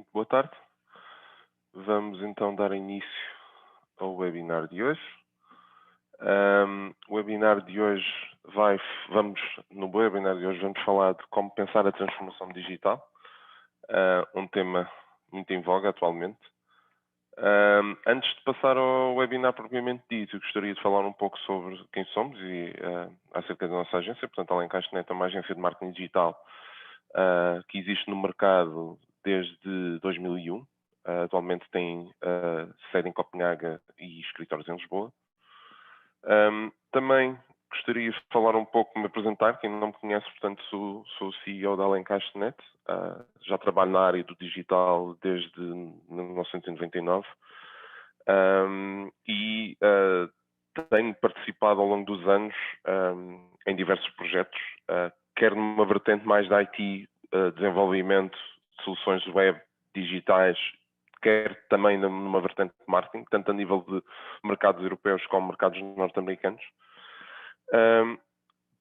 Muito boa tarde. Vamos então dar início ao webinar de hoje. O webinar de hoje no webinar de hoje vamos falar de como pensar a transformação digital, um tema muito em voga atualmente. Antes de passar ao webinar propriamente dito, eu gostaria de falar um pouco sobre quem somos e acerca da nossa agência. Portanto, Alencastre é uma agência de marketing digital que existe no mercado desde 2001. Atualmente tem sede em Copenhaga e escritórios em Lisboa. Também gostaria de falar um pouco, me apresentar. Quem não me conhece, portanto, sou o CEO da Alencastre. Já trabalho na área do digital desde 1999 e tenho participado ao longo dos anos em diversos projetos, quer numa vertente mais da IT, desenvolvimento de soluções web digitais, quer também numa vertente de marketing, tanto a nível de mercados europeus como mercados norte-americanos.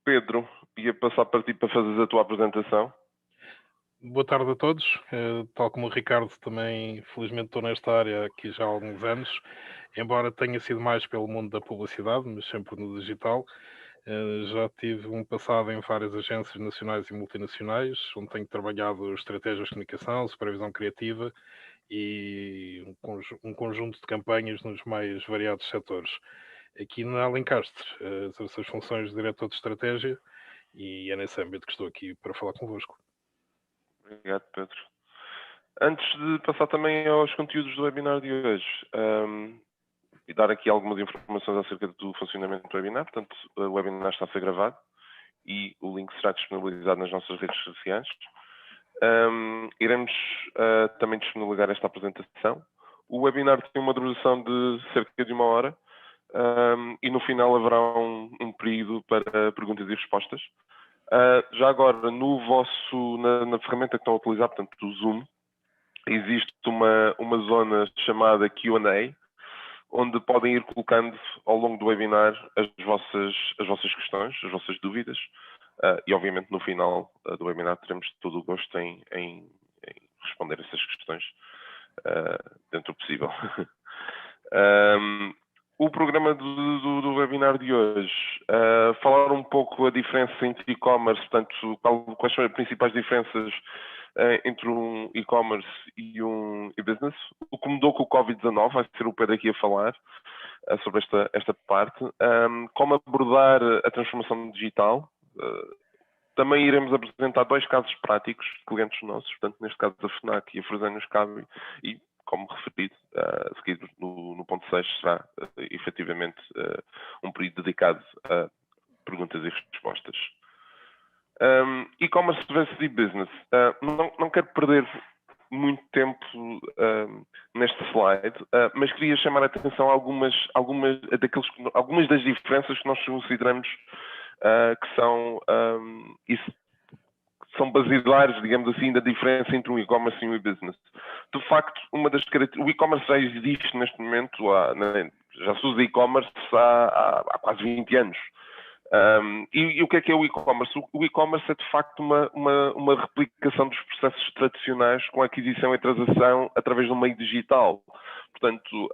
Pedro, ia passar para ti para fazeres a tua apresentação. Boa tarde a todos. Tal como o Ricardo, também felizmente estou nesta área aqui já há alguns anos, embora tenha sido mais pelo mundo da publicidade, mas sempre no digital. Já tive um passado em várias agências nacionais e multinacionais, onde tenho trabalhado estratégias de comunicação, supervisão criativa e um conjunto de campanhas nos mais variados setores. Aqui na Alencastre, exerço as funções de diretor de estratégia e é nesse âmbito que estou aqui para falar convosco. Obrigado, Pedro. Antes de passar também aos conteúdos do webinar de hoje, e dar aqui algumas informações acerca do funcionamento do webinar. Portanto, o webinar está a ser gravado e o link será disponibilizado nas nossas redes sociais. Iremos também disponibilizar esta apresentação. O webinar tem uma duração de cerca de 1 hora e no final haverá um período para perguntas e respostas. Já agora, na ferramenta que estão a utilizar, portanto, do Zoom, existe uma zona chamada Q&A, onde podem ir colocando ao longo do webinar as vossas questões, as vossas dúvidas, e obviamente no final do webinar teremos todo o gosto em responder essas questões dentro do possível. O programa do webinar de hoje, falar um pouco a diferença entre e-commerce, portanto, quais são as principais diferenças entre um e-commerce e um e-business. O que mudou com o Covid-19, vai ser o Pedro aqui a falar sobre esta parte. Como abordar a transformação digital. Também iremos apresentar 2 casos práticos de clientes nossos, portanto, neste caso a FNAC e a Fresenius Kabi, e, como referido, seguido no ponto 6, será efetivamente um período dedicado a perguntas e respostas. E-commerce versus e-business. Não quero perder muito tempo neste slide, mas queria chamar a atenção a algumas das diferenças que nós consideramos que são basilares, digamos assim, da diferença entre um e-commerce e um e-business. De facto, o e-commerce já existe neste momento, já se usa e-commerce há quase 20 anos. E o que é o e-commerce? O e-commerce é, de facto, uma replicação dos processos tradicionais com aquisição e transação através de um meio digital. Portanto,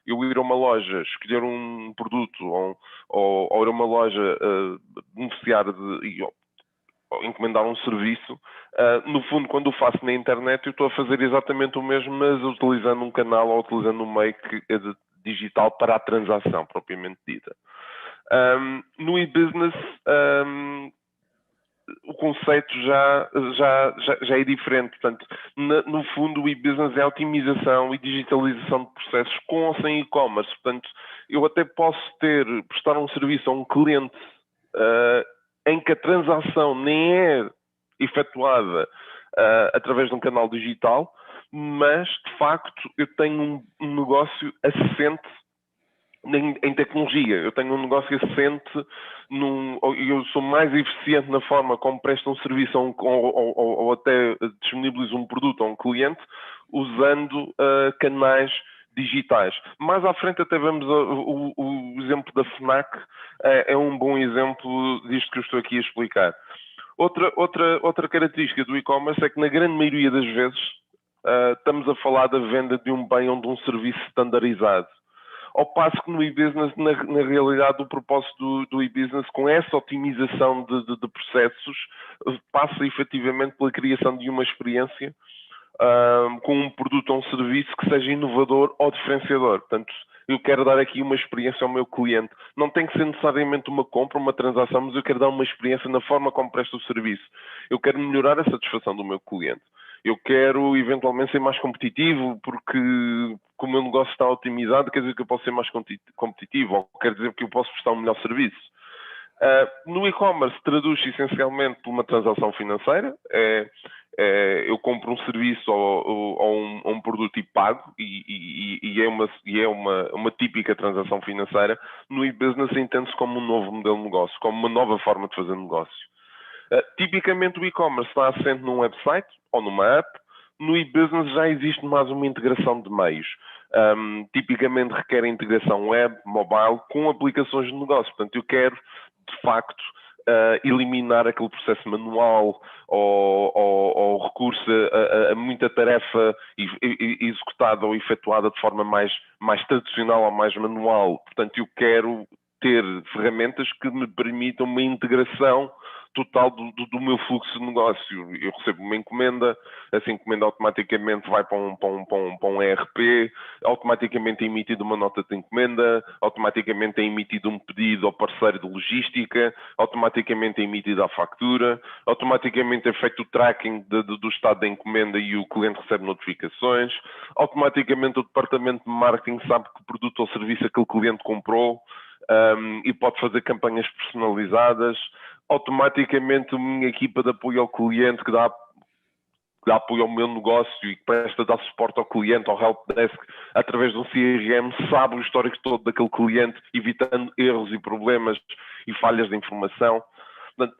eu ir a uma loja, escolher um produto ou ir a uma loja beneficiar ou encomendar um serviço, no fundo, quando o faço na internet, eu estou a fazer exatamente o mesmo, mas utilizando um canal ou utilizando um meio que é digital para a transação propriamente dita. No e-business, o conceito já é diferente. Portanto, no fundo, o e-business é a otimização e digitalização de processos com ou sem e-commerce. Portanto, eu até posso prestar um serviço a um cliente em que a transação nem é efetuada através de um canal digital, mas, de facto, eu tenho um negócio assente em tecnologia. Eu tenho um negócio assente eu sou mais eficiente na forma como presto um serviço ou até disponibilizo um produto a um cliente usando canais digitais. Mais à frente até vemos o exemplo da FNAC, é um bom exemplo disto que eu estou aqui a explicar. Outra característica do e-commerce é que, na grande maioria das vezes, estamos a falar da venda de um bem ou de um serviço standardizado. Ao passo que no e-business, na realidade, o propósito do e-business, com essa otimização de processos, passa efetivamente pela criação de uma experiência com um produto ou um serviço que seja inovador ou diferenciador. Portanto, eu quero dar aqui uma experiência ao meu cliente. Não tem que ser necessariamente uma compra, uma transação, mas eu quero dar uma experiência na forma como presto o serviço. Eu quero melhorar a satisfação do meu cliente. Eu quero, eventualmente, ser mais competitivo, porque como o meu negócio está otimizado, quer dizer que eu posso ser mais competitivo, ou quer dizer que eu posso prestar um melhor serviço. No e-commerce, traduz-se essencialmente por uma transação financeira. Eu compro um serviço ou um produto e pago, e é uma típica transação financeira. No e-business entende-se como um novo modelo de negócio, como uma nova forma de fazer negócio. Tipicamente o e-commerce está assente num website ou numa app. No e-business já existe mais uma integração de meios. Tipicamente requer integração web, mobile, com aplicações de negócio. Portanto, eu quero, de facto, eliminar aquele processo manual ou recurso a muita tarefa executada ou efetuada de forma mais tradicional ou mais manual. Portanto, eu quero ter ferramentas que me permitam uma integração total do meu fluxo de negócio. Eu recebo uma encomenda, essa encomenda automaticamente vai para um ERP, automaticamente é emitida uma nota de encomenda, automaticamente é emitido um pedido ao parceiro de logística, automaticamente é emitida a fatura, automaticamente é feito o tracking do estado da encomenda e o cliente recebe notificações, automaticamente o departamento de marketing sabe que produto ou serviço aquele cliente comprou, e pode fazer campanhas personalizadas. Automaticamente a minha equipa de apoio ao cliente que dá apoio ao meu negócio e que presta dar suporte ao cliente, ao helpdesk, através de um CRM, sabe o histórico todo daquele cliente, evitando erros e problemas e falhas de informação. Portanto,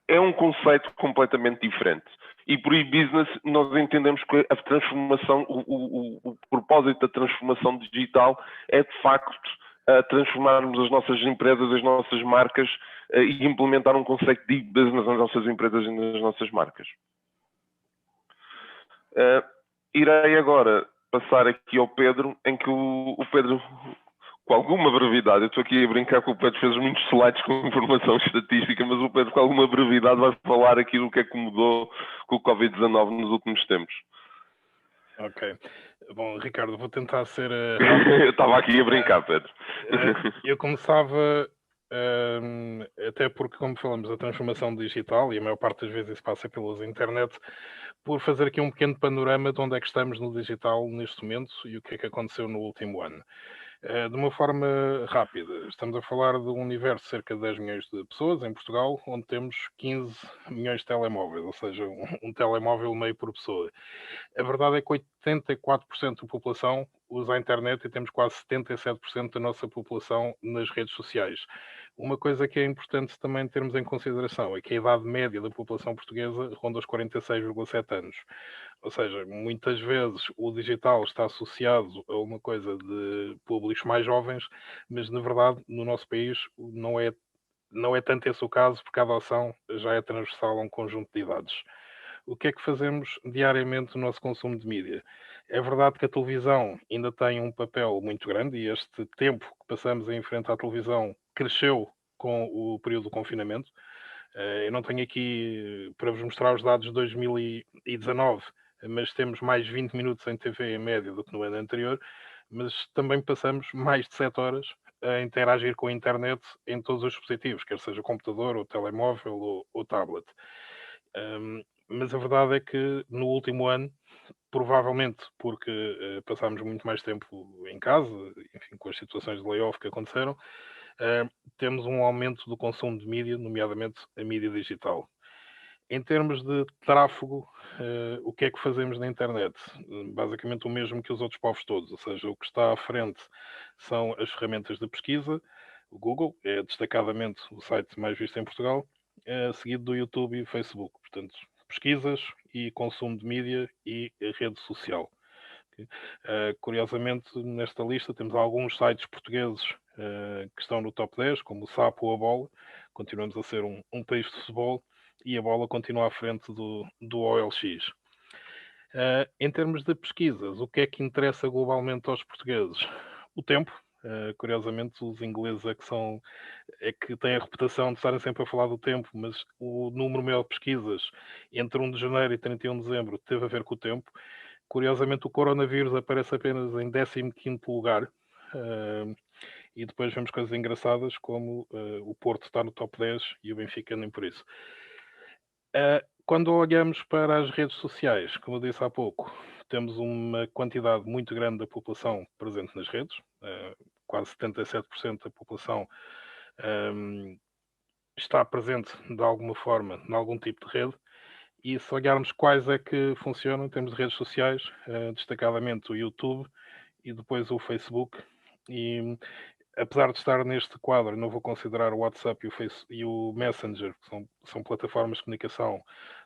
é um conceito completamente diferente. E por e-business nós entendemos que a transformação, o propósito da transformação digital é de facto transformarmos as nossas empresas, as nossas marcas e implementar um conceito de e-business nas nossas empresas e nas nossas marcas. Irei agora passar aqui ao Pedro, em que o Pedro, com alguma brevidade, eu estou aqui a brincar que o Pedro fez muitos slides com informação estatística, mas o Pedro, com alguma brevidade, vai falar aqui do que é que mudou com o Covid-19 nos últimos tempos. Ok. Bom, Ricardo, vou tentar ser rápido. Eu estava aqui a brincar, Pedro. Eu começava, até porque, como falamos, a transformação digital, e a maior parte das vezes isso passa pela internet, por fazer aqui um pequeno panorama de onde é que estamos no digital neste momento e o que é que aconteceu no último ano. De uma forma rápida, estamos a falar de um universo de cerca de 10 milhões de pessoas em Portugal, onde temos 15 milhões de telemóveis, ou seja, um telemóvel meio por pessoa. A verdade é que 84% da população usa a internet e temos quase 77% da nossa população nas redes sociais. Uma coisa que é importante também termos em consideração é que a idade média da população portuguesa ronda os 46,7 anos. Ou seja, muitas vezes o digital está associado a uma coisa de públicos mais jovens, mas na verdade no nosso país não é tanto esse o caso, porque a adoção já é transversal a um conjunto de idades. O que é que fazemos diariamente no nosso consumo de mídia? É verdade que a televisão ainda tem um papel muito grande e este tempo que passamos em frente à televisão cresceu com o período do confinamento. Eu não tenho aqui para vos mostrar os dados de 2019, mas temos mais 20 minutos em TV em média do que no ano anterior, mas também passamos mais de 7 horas a interagir com a internet em todos os dispositivos, quer seja computador, ou telemóvel, ou tablet. Mas a verdade é que no último ano, provavelmente porque passámos muito mais tempo em casa, enfim, com as situações de layoff que aconteceram, temos um aumento do consumo de mídia, nomeadamente a mídia digital. Em termos de tráfego, o que é que fazemos na internet? Basicamente o mesmo que os outros povos todos, ou seja, o que está à frente são as ferramentas de pesquisa. O Google é destacadamente o site mais visto em Portugal, seguido do YouTube e Facebook. Portanto, pesquisas e consumo de mídia e a rede social. Curiosamente, nesta lista temos alguns sites portugueses que estão no top 10, como o Sapo ou a Bola. Continuamos a ser um país de futebol e a Bola continua à frente do OLX. Em termos de pesquisas, o que é que interessa globalmente aos portugueses? O tempo. Curiosamente, os ingleses é que têm a reputação de estarem sempre a falar do tempo, mas o número maior de pesquisas entre 1 de janeiro e 31 de dezembro teve a ver com o tempo. Curiosamente, o coronavírus aparece apenas em 15º lugar. E depois vemos coisas engraçadas como o Porto está no top 10 e o Benfica nem por isso. Quando olhamos para as redes sociais, como eu disse há pouco, temos uma quantidade muito grande da população presente nas redes, quase 77% da população está presente de alguma forma em algum tipo de rede. E se olharmos quais é que funcionam em termos de redes sociais, destacadamente o YouTube e depois o Facebook, e apesar de estar neste quadro, não vou considerar o WhatsApp e o Messenger, que são plataformas de comunicação,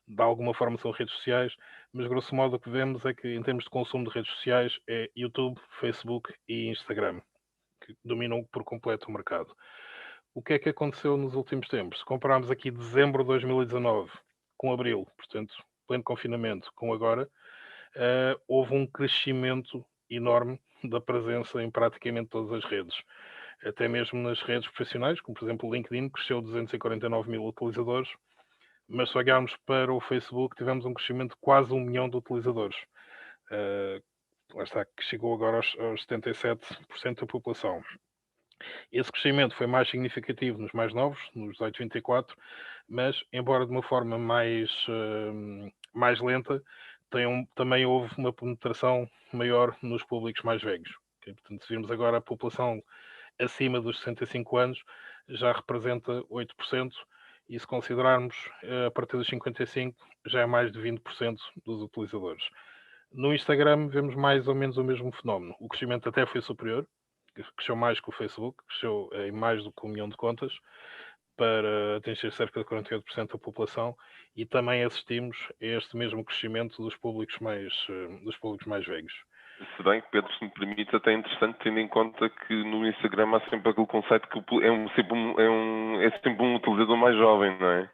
de alguma forma são redes sociais, mas grosso modo o que vemos é que em termos de consumo de redes sociais é YouTube, Facebook e Instagram, que dominam por completo o mercado. O que é que aconteceu nos últimos tempos? Se compararmos aqui dezembro de 2019 com abril, portanto, pleno confinamento, com agora, houve um crescimento enorme da presença em praticamente todas as redes. Até mesmo nas redes profissionais, como por exemplo o LinkedIn, cresceu 249 mil utilizadores, mas se olharmos para o Facebook, tivemos um crescimento de quase 1 milhão de utilizadores. Lá está, que chegou agora aos 77% da população. Esse crescimento foi mais significativo nos mais novos, nos 18-24, mas, embora de uma forma mais lenta, também houve uma penetração maior nos públicos mais velhos. Okay? Portanto, se virmos agora a população acima dos 65 anos, já representa 8%, e se considerarmos a partir dos 55, já é mais de 20% dos utilizadores. No Instagram vemos mais ou menos o mesmo fenómeno. O crescimento até foi superior, cresceu mais que o Facebook, cresceu em mais do que 1 milhão de contas, para atingir cerca de 48% da população, e também assistimos a este mesmo crescimento dos públicos mais velhos. Se bem que, Pedro, se me permite, até é interessante, tendo em conta que no Instagram há sempre aquele conceito que é sempre um utilizador mais jovem, não é?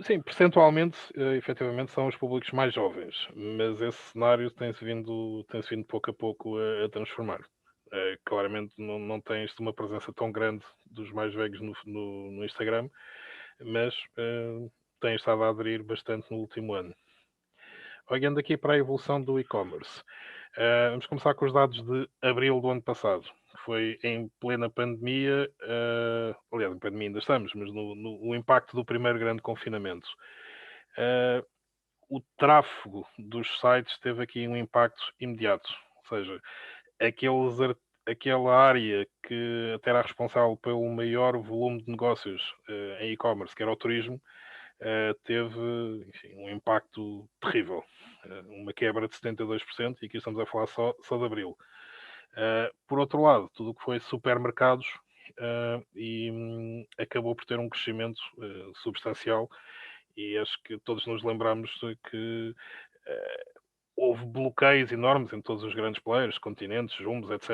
Sim, percentualmente, efetivamente, são os públicos mais jovens, mas esse cenário tem-se vindo pouco a pouco a transformar. Claramente não tens uma presença tão grande dos mais velhos no Instagram, mas tem estado a aderir bastante no último ano. Olhando aqui para a evolução do e-commerce, vamos começar com os dados de abril do ano passado, que foi em plena pandemia, aliás, em pandemia ainda estamos, mas no impacto do primeiro grande confinamento. O tráfego dos sites teve aqui um impacto imediato, ou seja, aquela área que até era responsável pelo maior volume de negócios em e-commerce, que era o turismo, teve, enfim, um impacto terrível, uma quebra de 72%, e aqui estamos a falar só de abril. Por outro lado, tudo o que foi supermercados acabou por ter um crescimento substancial, e acho que todos nos lembramos de que houve bloqueios enormes em todos os grandes players, Continentes, Jumbos, etc.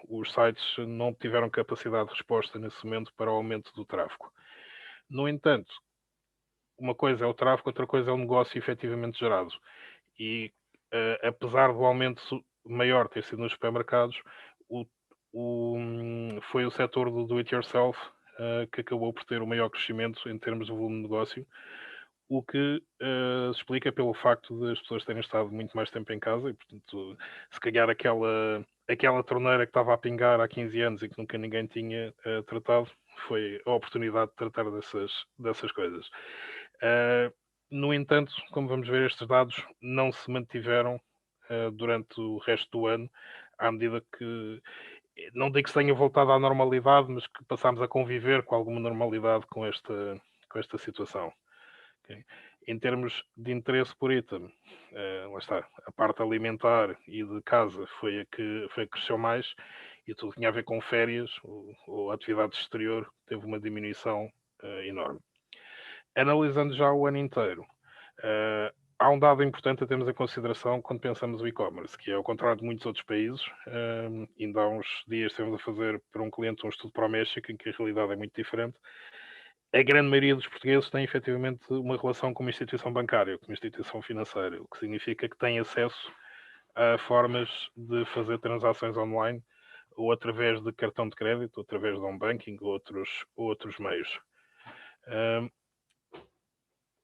Os sites não tiveram capacidade de resposta nesse momento para o aumento do tráfego. No entanto, uma coisa é o tráfego, outra coisa é o negócio efetivamente gerado. E apesar do aumento maior ter sido nos supermercados, foi o setor do do-it-yourself que acabou por ter o maior crescimento em termos de volume de negócio, o que se explica pelo facto de as pessoas terem estado muito mais tempo em casa e, portanto, se calhar aquela torneira que estava a pingar há 15 anos e que nunca ninguém tinha tratado, foi a oportunidade de tratar dessas coisas. No entanto, como vamos ver, estes dados não se mantiveram durante o resto do ano, à medida que, não digo que se tenha voltado à normalidade, mas que passámos a conviver com alguma normalidade com esta situação. Okay? Em termos de interesse por item, lá está, a parte alimentar e de casa foi a que cresceu mais, e tudo que tinha a ver com férias ou atividade exterior teve uma diminuição enorme. Analisando já o ano inteiro, há um dado importante a termos em consideração quando pensamos no e-commerce, que é ao contrário de muitos outros países. Ainda há uns dias estivemos a fazer para um cliente um estudo para o México, em que a realidade é muito diferente. a grande maioria dos portugueses tem efetivamente uma relação com uma instituição bancária, com uma instituição financeira, o que significa que tem acesso a formas de fazer transações online ou através de cartão de crédito, ou através de home banking, ou outros meios.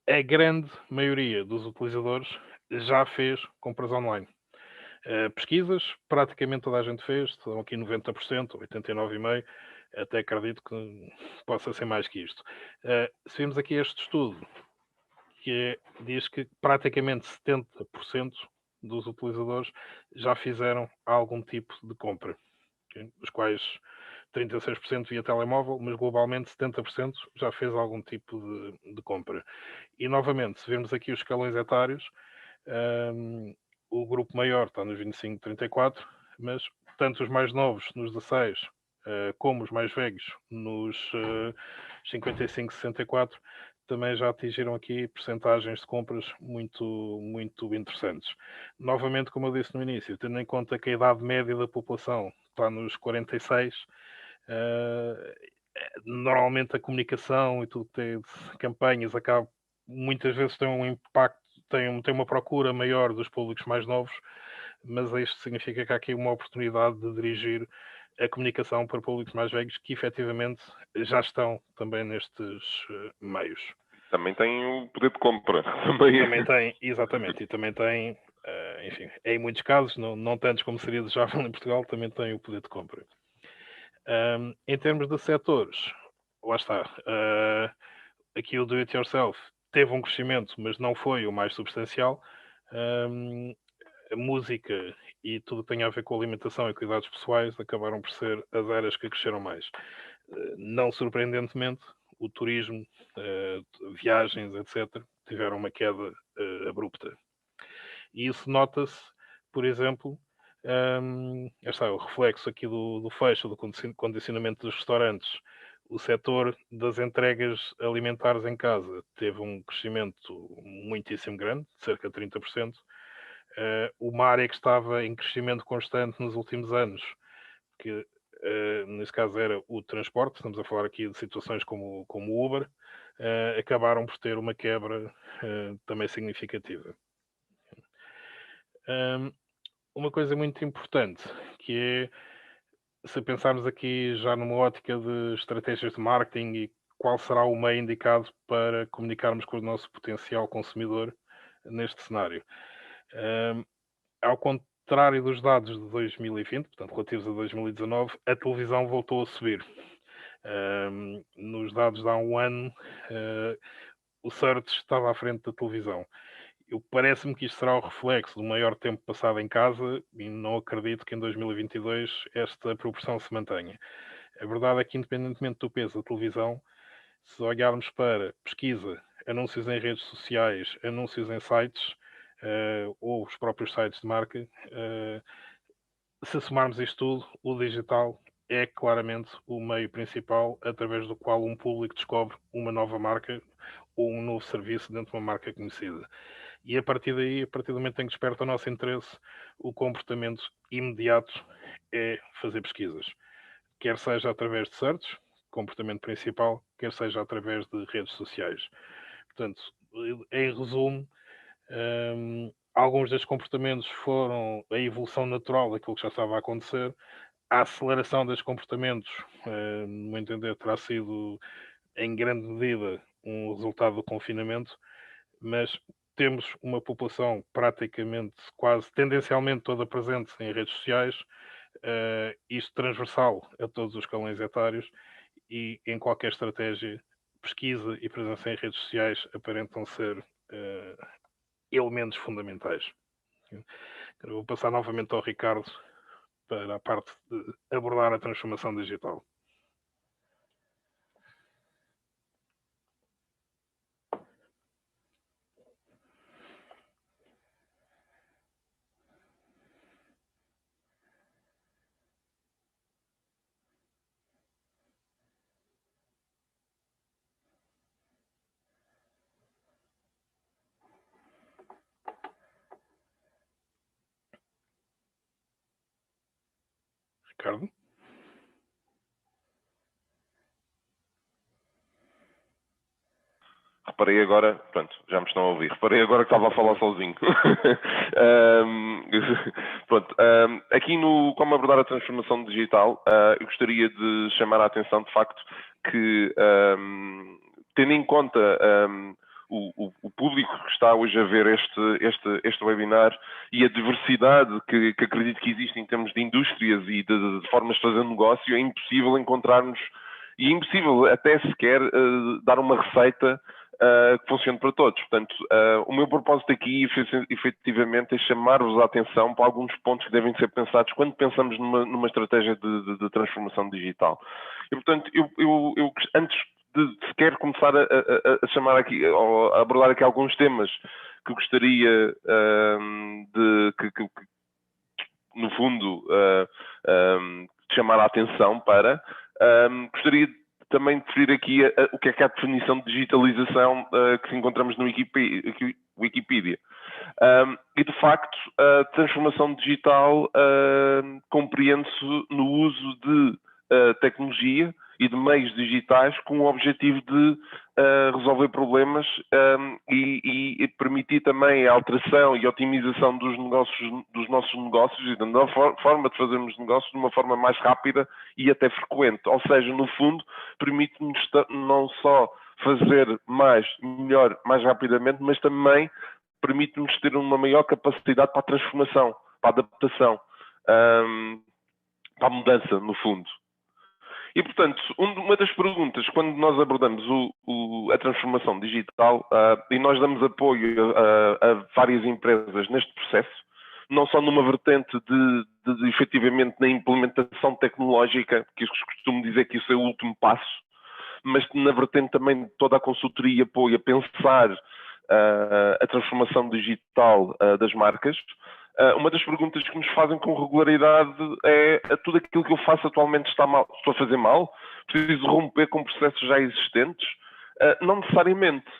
A grande maioria dos utilizadores já fez compras online. Pesquisas, praticamente toda a gente fez, estão aqui 90%, 89,5%, até acredito que possa ser mais que isto. Se vimos aqui este estudo, diz que praticamente 70% dos utilizadores já fizeram algum tipo de compra, okay? Os quais 36% via telemóvel, mas globalmente 70% já fez algum tipo de compra. E novamente, se vemos aqui os escalões etários, o grupo maior está nos 25-34, mas tanto os mais novos, nos 16, como os mais velhos, nos 55-64, também já atingiram aqui percentagens de compras muito, muito interessantes. Novamente, como eu disse no início, tendo em conta que a idade média da população está nos 46, normalmente a comunicação e tudo que tem de campanhas acaba, muitas vezes tem um impacto, tem uma procura maior dos públicos mais novos, mas isto significa que há aqui uma oportunidade de dirigir a comunicação para públicos mais velhos que efetivamente já estão também nestes meios. Também tem o poder de compra. Também tem, exatamente, e também tem, enfim, em muitos casos, não tantos como seria desejável em Portugal, também tem o poder de compra. Em termos de setores, lá está, aqui o do it yourself teve um crescimento, mas não foi o mais substancial. A música e tudo que tem a ver com alimentação e cuidados pessoais acabaram por ser as áreas que cresceram mais. Não surpreendentemente, o turismo, viagens, etc., tiveram uma queda abrupta. E isso nota-se, por exemplo, está o reflexo aqui do fecho, do condicionamento dos restaurantes. O setor das entregas alimentares em casa teve um crescimento muitíssimo grande, de cerca de 30%. Uma área que estava em crescimento constante nos últimos anos, que nesse caso era o transporte, estamos a falar aqui de situações como o Uber, acabaram por ter uma quebra também significativa. Uma coisa muito importante, que é, se pensarmos aqui já numa ótica de estratégias de marketing e qual será o meio indicado para comunicarmos com o nosso potencial consumidor neste cenário. Ao contrário dos dados de 2020, portanto relativos a 2019, a televisão voltou a subir. Nos dados de há um ano, o search estava à frente da televisão. Parece-me que isto será o reflexo do maior tempo passado em casa e não acredito que em 2022 esta proporção se mantenha. A verdade é que, independentemente do peso da televisão, se olharmos para pesquisa, anúncios em redes sociais, anúncios em sites ou os próprios sites de marca, se somarmos isto tudo, o digital é claramente o meio principal através do qual um público descobre uma nova marca ou um novo serviço dentro de uma marca conhecida. E a partir daí, a partir do momento em que desperta o nosso interesse, o comportamento imediato é fazer pesquisas. Quer seja através de search, comportamento principal, quer seja através de redes sociais. Portanto, em resumo, alguns destes comportamentos foram a evolução natural daquilo que já estava a acontecer. A aceleração destes comportamentos, no meu entender, terá sido, em grande medida, um resultado do confinamento, mas temos uma população praticamente, quase tendencialmente toda presente em redes sociais, isto transversal a todos os escalões etários e em qualquer estratégia, pesquisa e presença em redes sociais aparentam ser elementos fundamentais. Eu vou passar novamente ao Ricardo para a parte de abordar a transformação digital. Ricardo? reparei agora, pronto, já me estão a ouvir, reparei agora que estava a falar sozinho. Pronto, aqui no Como Abordar a Transformação Digital, eu gostaria de chamar a atenção, de facto, que tendo em conta o público que está hoje a ver este webinar e a diversidade que acredito que existe em termos de indústrias e de formas de fazer negócio, é impossível encontrarmos, e é impossível até sequer dar uma receita que funcione para todos. Portanto, o meu propósito aqui, efetivamente, é chamar-vos a atenção para alguns pontos que devem ser pensados quando pensamos numa estratégia de transformação digital. E, portanto, eu antes de sequer começar a chamar aqui, ou a abordar aqui alguns temas que gostaria que no fundo, chamar a atenção para, gostaria também de referir aqui o que é a definição de digitalização que encontramos no Wikipedia. E, de facto, a transformação digital compreende-se no uso de tecnologia e de meios digitais com o objetivo de resolver problemas e permitir também a alteração e otimização dos nossos negócios e da forma de fazermos negócios de uma forma mais rápida e até frequente. Ou seja, no fundo, permite-nos não só fazer mais, melhor, mais rapidamente, mas também permite-nos ter uma maior capacidade para a transformação, para a adaptação, para a mudança, no fundo. E, portanto, uma das perguntas, quando nós abordamos a transformação digital, e nós damos apoio a várias empresas neste processo, não só numa vertente de efetivamente na implementação tecnológica, que eu costumo dizer que isso é o último passo, mas na vertente também de toda a consultoria e apoio a pensar a transformação digital das marcas. Uma das perguntas que nos fazem com regularidade é: tudo aquilo que eu faço atualmente está mal, estou a fazer mal? Preciso romper com processos já existentes? Não necessariamente.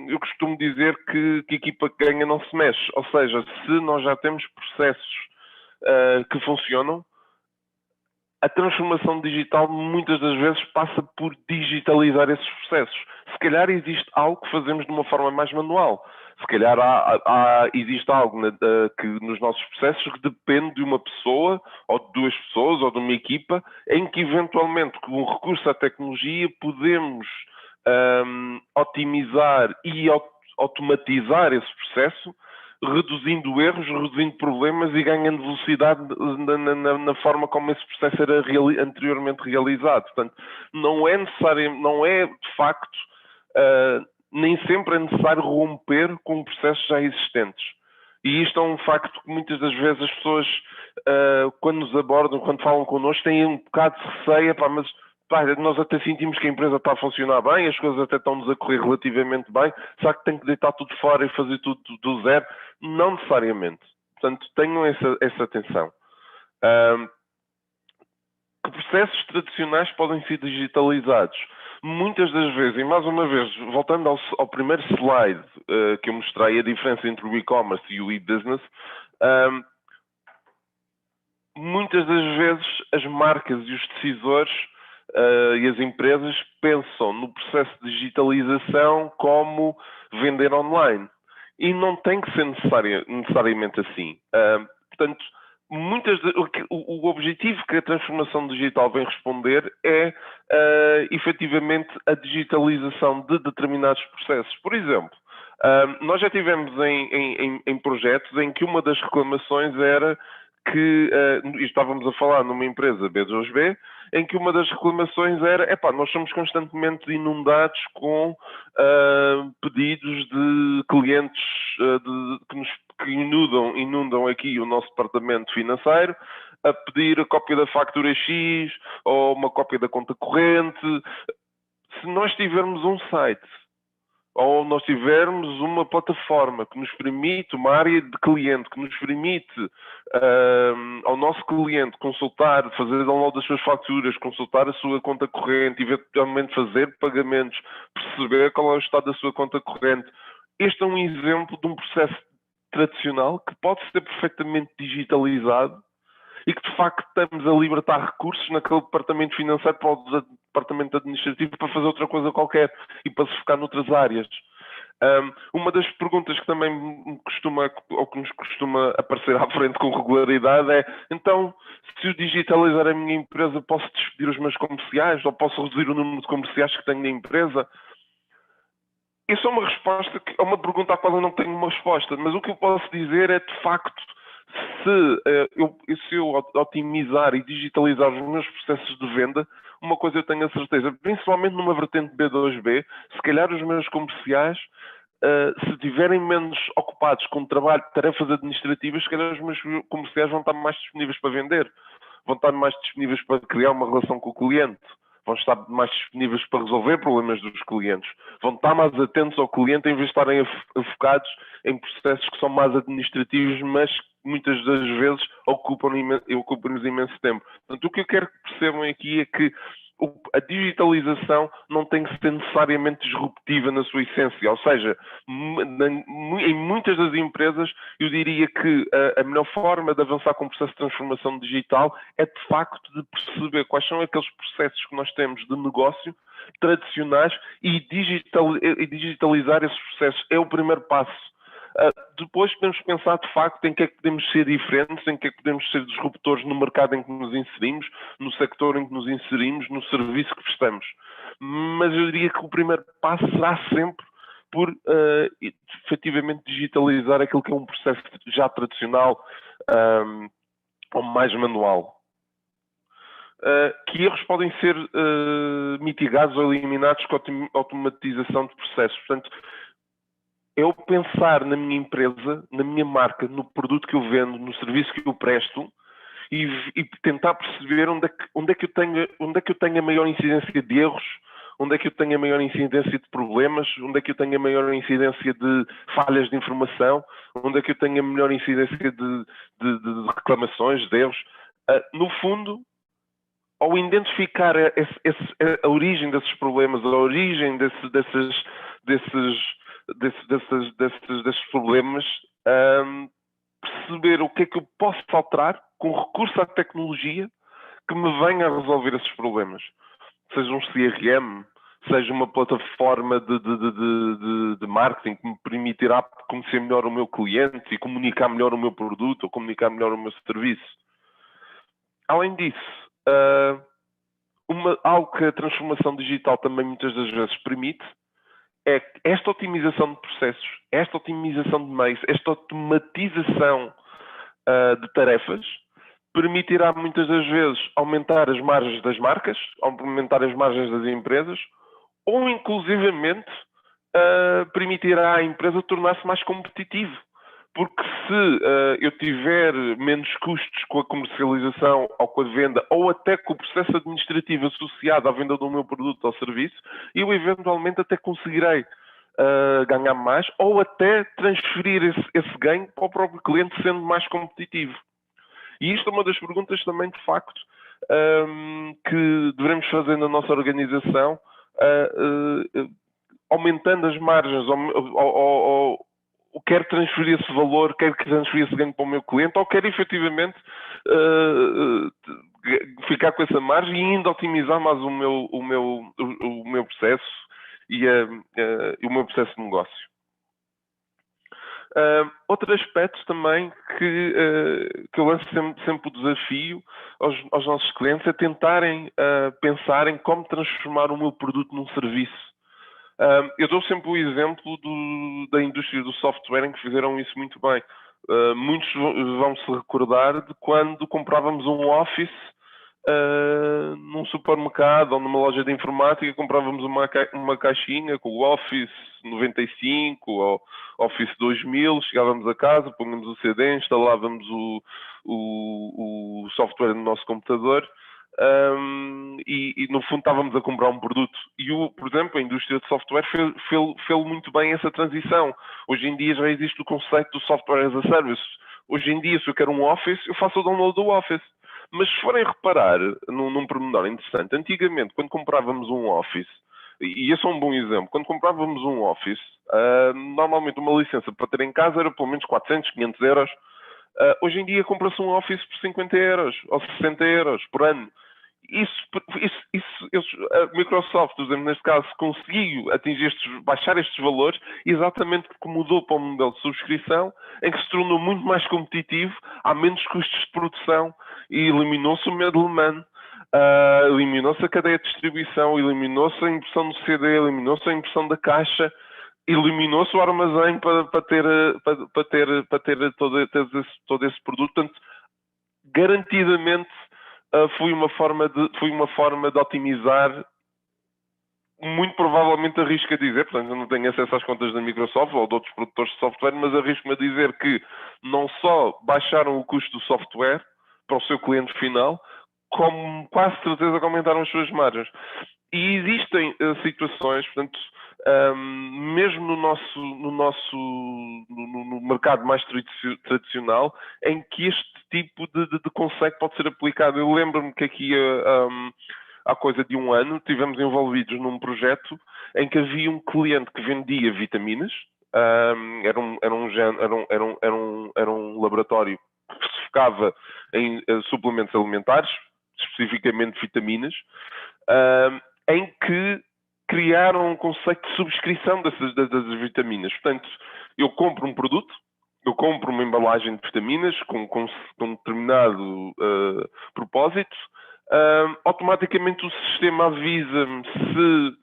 Eu costumo dizer que a equipa que ganha não se mexe. Ou seja, se nós já temos processos que funcionam, a transformação digital muitas das vezes passa por digitalizar esses processos. Se calhar existe algo que fazemos de uma forma mais manual. Se calhar existe algo que nos nossos processos que depende de uma pessoa, ou de duas pessoas, ou de uma equipa, em que eventualmente, com o recurso à tecnologia, podemos otimizar e automatizar esse processo, reduzindo erros, reduzindo problemas e ganhando velocidade na forma como esse processo era anteriormente realizado. Portanto, não é necessário, não é de facto, nem sempre é necessário romper com processos já existentes. E isto é um facto que muitas das vezes as pessoas, quando nos abordam, quando falam connosco, têm um bocado de receio, mas nós até sentimos que a empresa está a funcionar bem, as coisas até estão-nos a correr relativamente bem, será que tem que deitar tudo fora e fazer tudo do zero? Não necessariamente. Portanto, tenham essa atenção. Que processos tradicionais podem ser digitalizados? Muitas das vezes, e mais uma vez, voltando ao primeiro slide que eu mostrei, a diferença entre o e-commerce e o e-business, muitas das vezes as marcas e os decisores e as empresas pensam no processo de digitalização como vender online. E não tem que ser necessariamente assim. Portanto, o objetivo que a transformação digital vem responder é, efetivamente, a digitalização de determinados processos. Por exemplo, nós já tivemos em projetos em que uma das reclamações era que, estávamos a falar numa empresa B2B, em que uma das reclamações era: nós somos constantemente inundados com pedidos de clientes que inundam aqui o nosso departamento financeiro, a pedir a cópia da fatura X ou uma cópia da conta corrente. Se nós tivermos um site ou nós tivermos uma plataforma que nos permite, uma área de cliente que nos permite ao nosso cliente consultar, fazer download das suas faturas, consultar a sua conta corrente, eventualmente fazer pagamentos, perceber qual é o estado da sua conta corrente. Este é um exemplo de um processo tradicional que pode ser perfeitamente digitalizado e que de facto estamos a libertar recursos naquele departamento financeiro para o departamento administrativo para fazer outra coisa qualquer e para se focar noutras áreas. Uma das perguntas que também me costuma, ou que nos costuma aparecer à frente com regularidade é: então, se eu digitalizar a minha empresa, posso despedir os meus comerciais ou posso reduzir o número de comerciais que tenho na empresa? Isso é uma resposta, é uma pergunta à qual eu não tenho uma resposta, mas o que eu posso dizer é, de facto, se eu otimizar e digitalizar os meus processos de venda, uma coisa eu tenho a certeza, principalmente numa vertente B2B, se calhar os meus comerciais, se estiverem menos ocupados com trabalho, tarefas administrativas, se calhar os meus comerciais vão estar mais disponíveis para vender, vão estar mais disponíveis para criar uma relação com o cliente, vão estar mais disponíveis para resolver problemas dos clientes, vão estar mais atentos ao cliente em vez de estarem focados em processos que são mais administrativos, mas muitas das vezes ocupam-nos imenso tempo. Portanto, o que eu quero que percebam aqui é que a digitalização não tem que ser necessariamente disruptiva na sua essência, ou seja, em muitas das empresas eu diria que a melhor forma de avançar com o processo de transformação digital é de facto de perceber quais são aqueles processos que nós temos de negócio tradicionais e digitalizar esses processos é o primeiro passo. Depois podemos pensar de facto em que é que podemos ser diferentes, em que é que podemos ser disruptores no mercado em que nos inserimos, no sector em que nos inserimos, no serviço que prestamos. Mas eu diria que o primeiro passo será sempre por efetivamente digitalizar aquilo que é um processo já tradicional ou mais manual. Que erros podem ser mitigados ou eliminados com a automatização de processos. Portanto, eu pensar na minha empresa, na minha marca, no produto que eu vendo, no serviço que eu presto e tentar perceber onde é que eu tenho a maior incidência de erros, onde é que eu tenho a maior incidência de problemas, onde é que eu tenho a maior incidência de falhas de informação, onde é que eu tenho a melhor incidência de reclamações, de erros. No fundo, ao identificar a origem desses problemas, a origem desses problemas, perceber o que é que eu posso alterar com recurso à tecnologia que me venha a resolver esses problemas. Seja um CRM, seja uma plataforma de marketing que me permitirá conhecer melhor o meu cliente e comunicar melhor o meu produto ou comunicar melhor o meu serviço. Além disso, algo que a transformação digital também muitas das vezes permite é esta otimização de processos, esta otimização de meios, esta automatização de tarefas permitirá muitas das vezes aumentar as margens das marcas, aumentar as margens das empresas ou inclusivamente permitirá à empresa tornar-se mais competitiva. Porque se eu tiver menos custos com a comercialização ou com a venda, ou até com o processo administrativo associado à venda do meu produto ou serviço, eu eventualmente até conseguirei ganhar mais ou até transferir esse ganho para o próprio cliente sendo mais competitivo. E isto é uma das perguntas também, de facto, que devemos fazer na nossa organização, aumentando as margens ou quero transferir esse valor, quero transferir esse ganho para o meu cliente ou quero efetivamente ficar com essa margem e ainda otimizar mais o meu processo e o meu processo de negócio. Outro aspecto também que eu lanço sempre o desafio aos nossos clientes é tentarem pensar em como transformar o meu produto num serviço. Eu dou sempre o exemplo da indústria do software em que fizeram isso muito bem. Muitos vão se recordar de quando comprávamos um Office num supermercado ou numa loja de informática, comprávamos uma caixinha com o Office 95 ou Office 2000, chegávamos a casa, punhamos o CD, instalávamos o software no nosso computador. E no fundo estávamos a comprar um produto e por exemplo, a indústria de software fez muito bem essa transição. Hoje em dia já existe o conceito do software as a service. Hoje em dia, se eu quero um Office, eu faço o download do Office. Mas se forem reparar num pormenor interessante, antigamente quando comprávamos um Office, e esse é um bom exemplo, quando comprávamos um Office, normalmente uma licença para ter em casa era pelo menos 400, 500 euros. Hoje em dia compra-se um Office por 50 euros ou 60 euros por ano. A Microsoft, neste caso, conseguiu baixar estes valores exatamente porque mudou para um modelo de subscrição em que se tornou muito mais competitivo, há menos custos de produção e eliminou-se o middleman, eliminou-se a cadeia de distribuição, eliminou-se a impressão do CD, eliminou-se a impressão da caixa, eliminou-se o armazém para ter todo esse produto. Portanto, garantidamente foi uma forma de otimizar, muito provavelmente arrisco a dizer, portanto eu não tenho acesso às contas da Microsoft ou de outros produtores de software, mas arrisco-me a dizer que não só baixaram o custo do software para o seu cliente final, como quase certeza que aumentaram as suas margens. E existem situações, portanto, mesmo no mercado mais tradicional, em que este tipo de conceito pode ser aplicado. Eu lembro-me que aqui há coisa de um ano estivemos envolvidos num projeto em que havia um cliente que vendia vitaminas. Era um laboratório que se focava em suplementos alimentares, especificamente vitaminas, em que criaram um conceito de subscrição das vitaminas. Portanto, eu compro um produto, eu compro uma embalagem de vitaminas com determinado propósito, automaticamente o sistema avisa-me se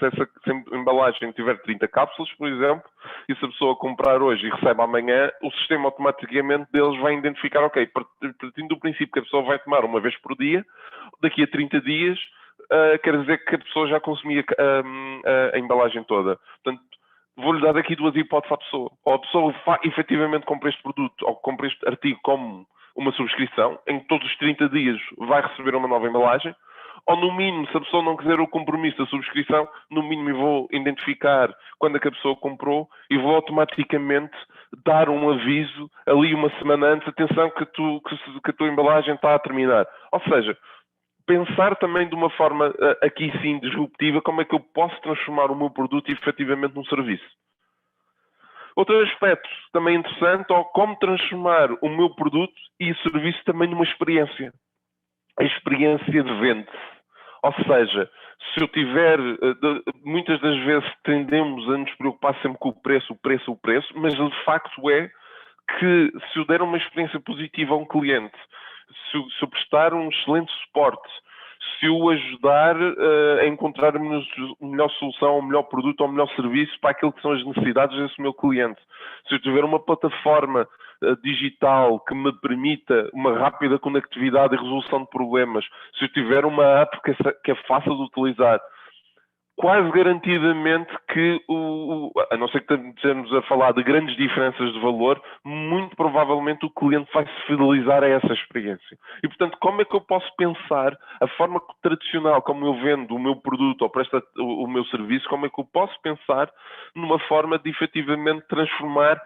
essa embalagem tiver 30 cápsulas, por exemplo, e se a pessoa comprar hoje e recebe amanhã, o sistema automaticamente deles vai identificar, ok, partindo do princípio que a pessoa vai tomar uma vez por dia, daqui a 30 dias, quer dizer que a pessoa já consumia a embalagem toda. Portanto, vou-lhe dar aqui duas hipóteses à pessoa. Ou a pessoa efetivamente compra este produto ou compra este artigo como uma subscrição, em que todos os 30 dias vai receber uma nova embalagem, ou no mínimo, se a pessoa não quiser o compromisso da subscrição, no mínimo eu vou identificar quando é que a pessoa comprou e vou automaticamente dar um aviso ali uma semana antes, atenção que a tua embalagem está a terminar. Ou seja, pensar também de uma forma, aqui sim, disruptiva, como é que eu posso transformar o meu produto efetivamente num serviço. Outro aspecto também interessante é como transformar o meu produto e o serviço também numa experiência. A experiência de venda. Ou seja, se eu tiver, muitas das vezes tendemos a nos preocupar sempre com o preço, mas de facto é que se eu der uma experiência positiva a um cliente, se eu prestar um excelente suporte, se eu ajudar a encontrar a melhor solução, o melhor produto ou o melhor serviço para aquilo que são as necessidades desse meu cliente, se eu tiver uma plataforma digital que me permita uma rápida conectividade e resolução de problemas, se eu tiver uma app que é fácil de utilizar, quase garantidamente que, a não ser que estejamos a falar de grandes diferenças de valor, muito provavelmente o cliente vai se fidelizar a essa experiência. E, portanto, como é que eu posso pensar a forma tradicional como eu vendo o meu produto ou presto o meu serviço, como é que eu posso pensar numa forma de efetivamente transformar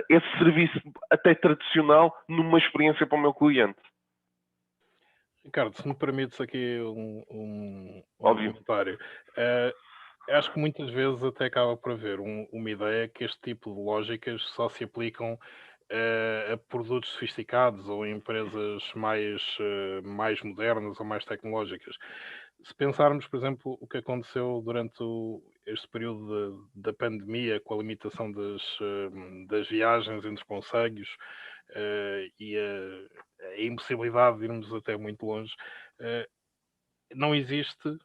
esse serviço até tradicional numa experiência para o meu cliente? Ricardo, se me permites aqui um Óbvio. comentário. Acho que muitas vezes até acaba por haver uma ideia que este tipo de lógicas só se aplicam a produtos sofisticados ou a empresas mais modernas ou mais tecnológicas. Se pensarmos, por exemplo, o que aconteceu durante este período da pandemia, com a limitação das viagens entre concelhos e a impossibilidade de irmos até muito longe, não existe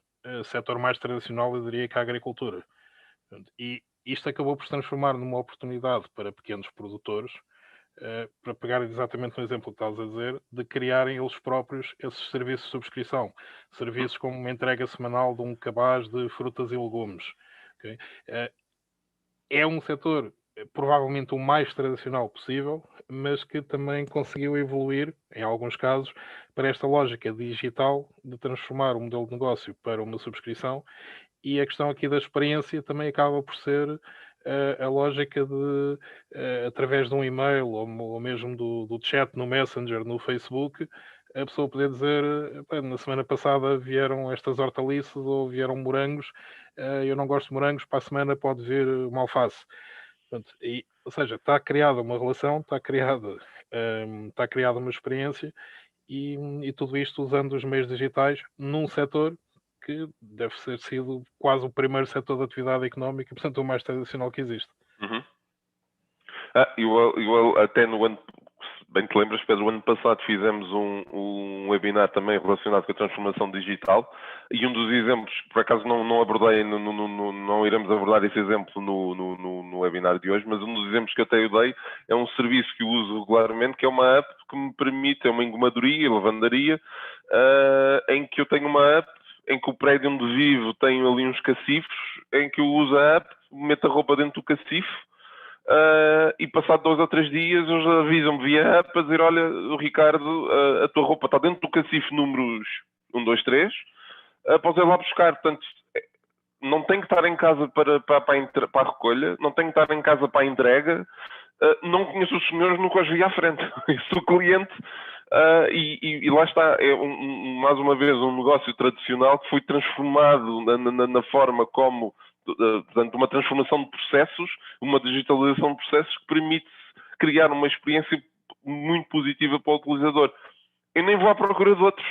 setor mais tradicional, eu diria, que a agricultura. E isto acabou por se transformar numa oportunidade para pequenos produtores, para pegar exatamente no exemplo que estás a dizer, de criarem eles próprios esses serviços de subscrição. Serviços como uma entrega semanal de um cabaz de frutas e legumes. Okay? É um setor provavelmente o mais tradicional possível, mas que também conseguiu evoluir, em alguns casos, para esta lógica digital de transformar o modelo de negócio para uma subscrição. E a questão aqui da experiência também acaba por ser a lógica de, através de um e-mail ou mesmo do chat no Messenger, no Facebook, a pessoa poder dizer, na semana passada vieram estas hortaliças ou vieram morangos, eu não gosto de morangos, para a semana pode vir uma alface. Portanto, e Ou seja, está criada uma relação, está criada uma experiência e tudo isto usando os meios digitais num setor que deve ter sido quase o primeiro setor de atividade económica e, portanto, o mais tradicional que existe. Uhum. Eu até no ano, bem te lembras, Pedro, o ano passado fizemos um webinar também relacionado com a transformação digital e um dos exemplos, por acaso não abordei, não iremos abordar esse exemplo no webinar de hoje, mas um dos exemplos que eu até dei é um serviço que eu uso regularmente, que é uma app que me permite, é uma engomadoria, lavandaria, em que eu tenho uma app em que o prédio onde vivo tem ali uns cacifos, em que eu uso a app, meto a roupa dentro do cacifo, e passado 2 ou 3 dias eles avisam-me via app a dizer, olha, Ricardo, a tua roupa está dentro do cacifo números 1, 2, 3, podes ir lá buscar. Portanto, não tenho que estar em casa para a recolha, não tenho que estar em casa para a entrega, não conheço os senhores, nunca os vi à frente. Sou cliente, e lá está, é mais uma vez um negócio tradicional que foi transformado na forma como, portanto, uma transformação de processos, uma digitalização de processos que permite criar uma experiência muito positiva para o utilizador. Eu nem vou à procura de outros.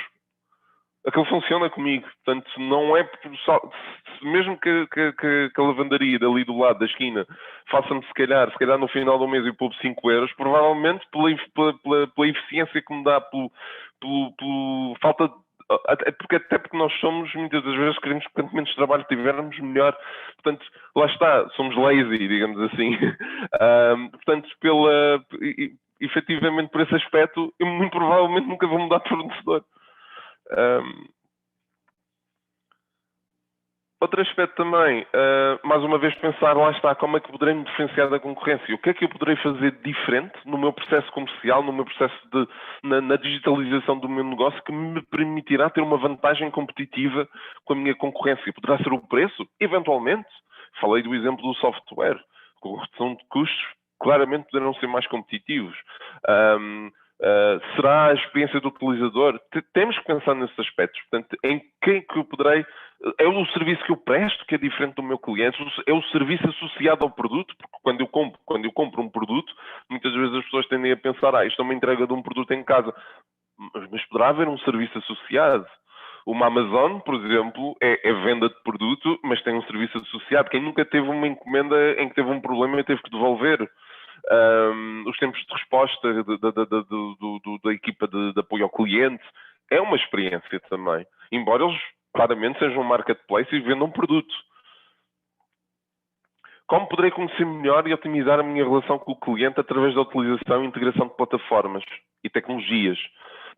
Aquilo funciona comigo. Portanto, não é mesmo que a lavandaria dali do lado da esquina faça-me, se calhar no final do mês eu poupo 5 euros, provavelmente pela eficiência que me dá, pelo falta de, até porque nós somos, muitas das vezes, queremos que quanto menos trabalho tivermos, melhor. Portanto, lá está, somos lazy, digamos assim. Portanto, efetivamente, por esse aspecto, eu muito provavelmente nunca vou mudar de fornecedor. Outro aspecto também, mais uma vez pensar, lá está, como é que poderei me diferenciar da concorrência? O que é que eu poderei fazer diferente no meu processo comercial, no meu processo na digitalização do meu negócio que me permitirá ter uma vantagem competitiva com a minha concorrência? Poderá ser o preço? Eventualmente. Falei do exemplo do software. Com a redução de custos, claramente poderão ser mais competitivos. Será a experiência do utilizador? Temos que pensar nesses aspectos. Portanto, em quem que eu poderei... É o serviço que eu presto que é diferente do meu cliente? É o serviço associado ao produto? Porque quando eu compro um produto, muitas vezes as pessoas tendem a pensar, isto é uma entrega de um produto em casa. Mas poderá haver um serviço associado. Uma Amazon, por exemplo, é venda de produto, mas tem um serviço associado. Quem nunca teve uma encomenda em que teve um problema e teve que devolver? Os tempos de resposta da equipa de apoio ao cliente é uma experiência também, embora eles claramente sejam um marketplace e vendam produto. Como poderei conhecer melhor e otimizar a minha relação com o cliente através da utilização e integração de plataformas e tecnologias?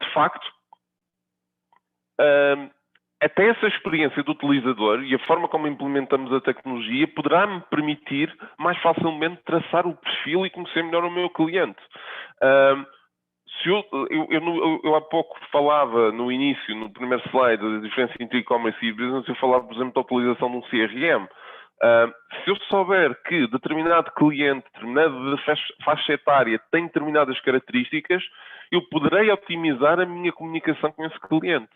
De facto, até essa experiência do utilizador e a forma como implementamos a tecnologia poderá-me permitir mais facilmente traçar o perfil e conhecer melhor o meu cliente. Eu há pouco falava no início, no primeiro slide, da diferença entre e-commerce e business, eu falava, por exemplo, da utilização de um CRM. Se eu souber que determinado cliente, determinada faixa etária tem determinadas características, eu poderei otimizar a minha comunicação com esse cliente.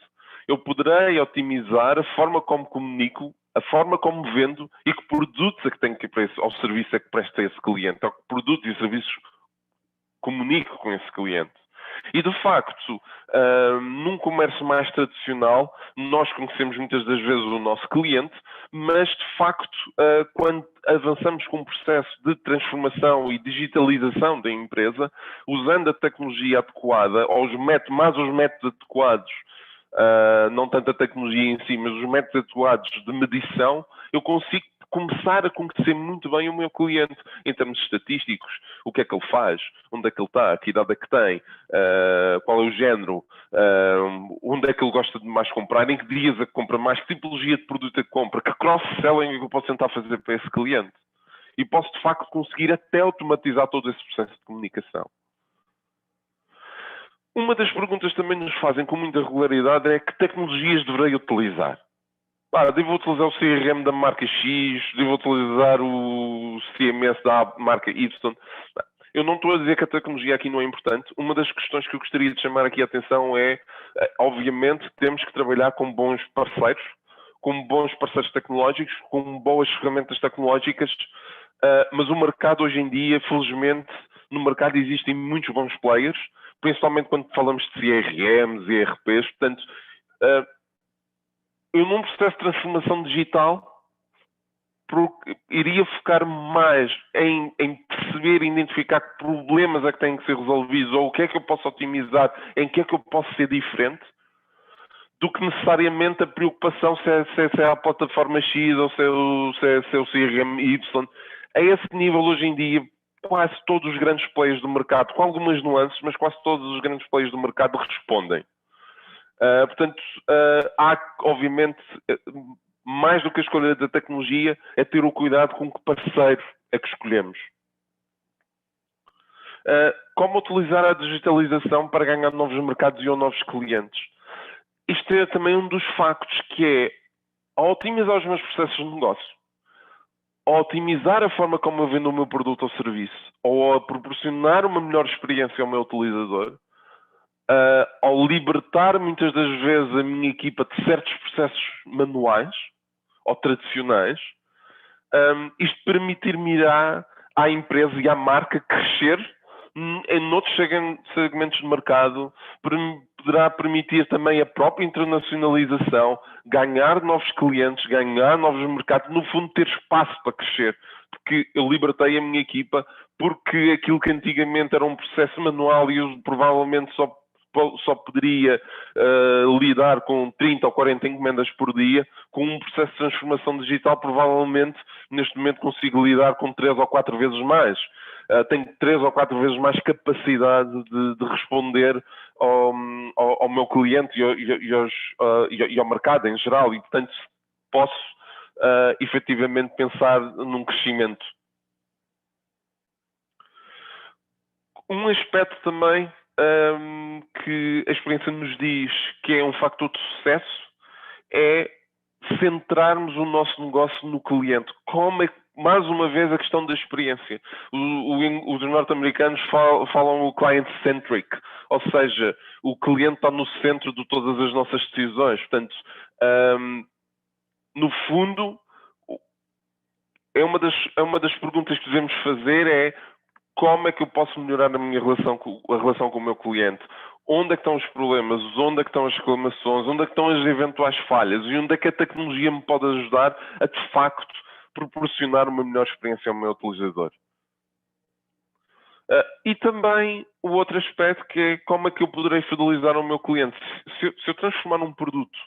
Eu poderei otimizar a forma como comunico, a forma como vendo e que produtos é que tenho que ir para ao serviço é que presta a esse cliente, ou que produtos e serviços comunico com esse cliente. E, de facto, num comércio mais tradicional, nós conhecemos muitas das vezes o nosso cliente, mas, de facto, quando avançamos com um processo de transformação e digitalização da empresa, usando a tecnologia adequada, ou os métodos adequados, não tanto a tecnologia em si, mas os métodos adequados de medição, eu consigo começar a conhecer muito bem o meu cliente em termos estatísticos, o que é que ele faz, onde é que ele está, que idade é que tem, qual é o género, onde é que ele gosta de mais comprar, em que dias é que compra mais, que tipologia de produto é que compra, que cross-selling é que eu posso tentar fazer para esse cliente. E posso, de facto, conseguir até automatizar todo esse processo de comunicação. Uma das perguntas que também nos fazem com muita regularidade é que tecnologias deverei utilizar? Devo utilizar o CRM da marca X, devo utilizar o CMS da marca Y. Eu não estou a dizer que a tecnologia aqui não é importante. Uma das questões que eu gostaria de chamar aqui a atenção é, obviamente, temos que trabalhar com bons parceiros tecnológicos, com boas ferramentas tecnológicas, mas o mercado hoje em dia, felizmente, no mercado existem muitos bons players, principalmente quando falamos de CRMs e ERPs. Portanto, eu num processo de transformação digital iria focar mais em perceber e identificar que problemas é que têm que ser resolvidos, ou o que é que eu posso otimizar, em que é que eu posso ser diferente, do que necessariamente a preocupação se é a plataforma X ou se é o CRM Y. A esse nível, hoje em dia, quase todos os grandes players do mercado, com algumas nuances, mas quase todos os grandes players do mercado respondem. Portanto, há, obviamente, mais do que a escolha da tecnologia, é ter o cuidado com que parceiro é que escolhemos. Como utilizar a digitalização para ganhar novos mercados e ou novos clientes? Isto é também um dos factos, que é, ao otimizar os meus processos de negócio, ao otimizar a forma como eu vendo o meu produto ou serviço, ou a proporcionar uma melhor experiência ao meu utilizador, ao libertar muitas das vezes a minha equipa de certos processos manuais ou tradicionais, isto permitir-me-irá à empresa e à marca crescer em outros segmentos de mercado, poderá permitir também a própria internacionalização, ganhar novos clientes, ganhar novos mercados, no fundo ter espaço para crescer, porque eu libertei a minha equipa, porque aquilo que antigamente era um processo manual e eu provavelmente só poderia lidar com 30 ou 40 encomendas por dia, com um processo de transformação digital, provavelmente neste momento consigo lidar com 3 ou 4 vezes mais. Tenho 3 ou 4 vezes mais capacidade de responder ao meu cliente e ao mercado em geral, e portanto posso efetivamente pensar num crescimento. Um aspecto também que a experiência nos diz que é um fator de sucesso é centrarmos o nosso negócio no cliente. Como é, mais uma vez, a questão da experiência. Os norte-americanos falam o client-centric, ou seja, o cliente está no centro de todas as nossas decisões. Portanto, no fundo, é uma das perguntas que devemos fazer é: como é que eu posso melhorar a minha relação com o meu cliente? Onde é que estão os problemas? Onde é que estão as reclamações? Onde é que estão as eventuais falhas? E onde é que a tecnologia me pode ajudar a, de facto, proporcionar uma melhor experiência ao meu utilizador? E também o outro aspecto, que é como é que eu poderei fidelizar o meu cliente? Se eu transformar um produto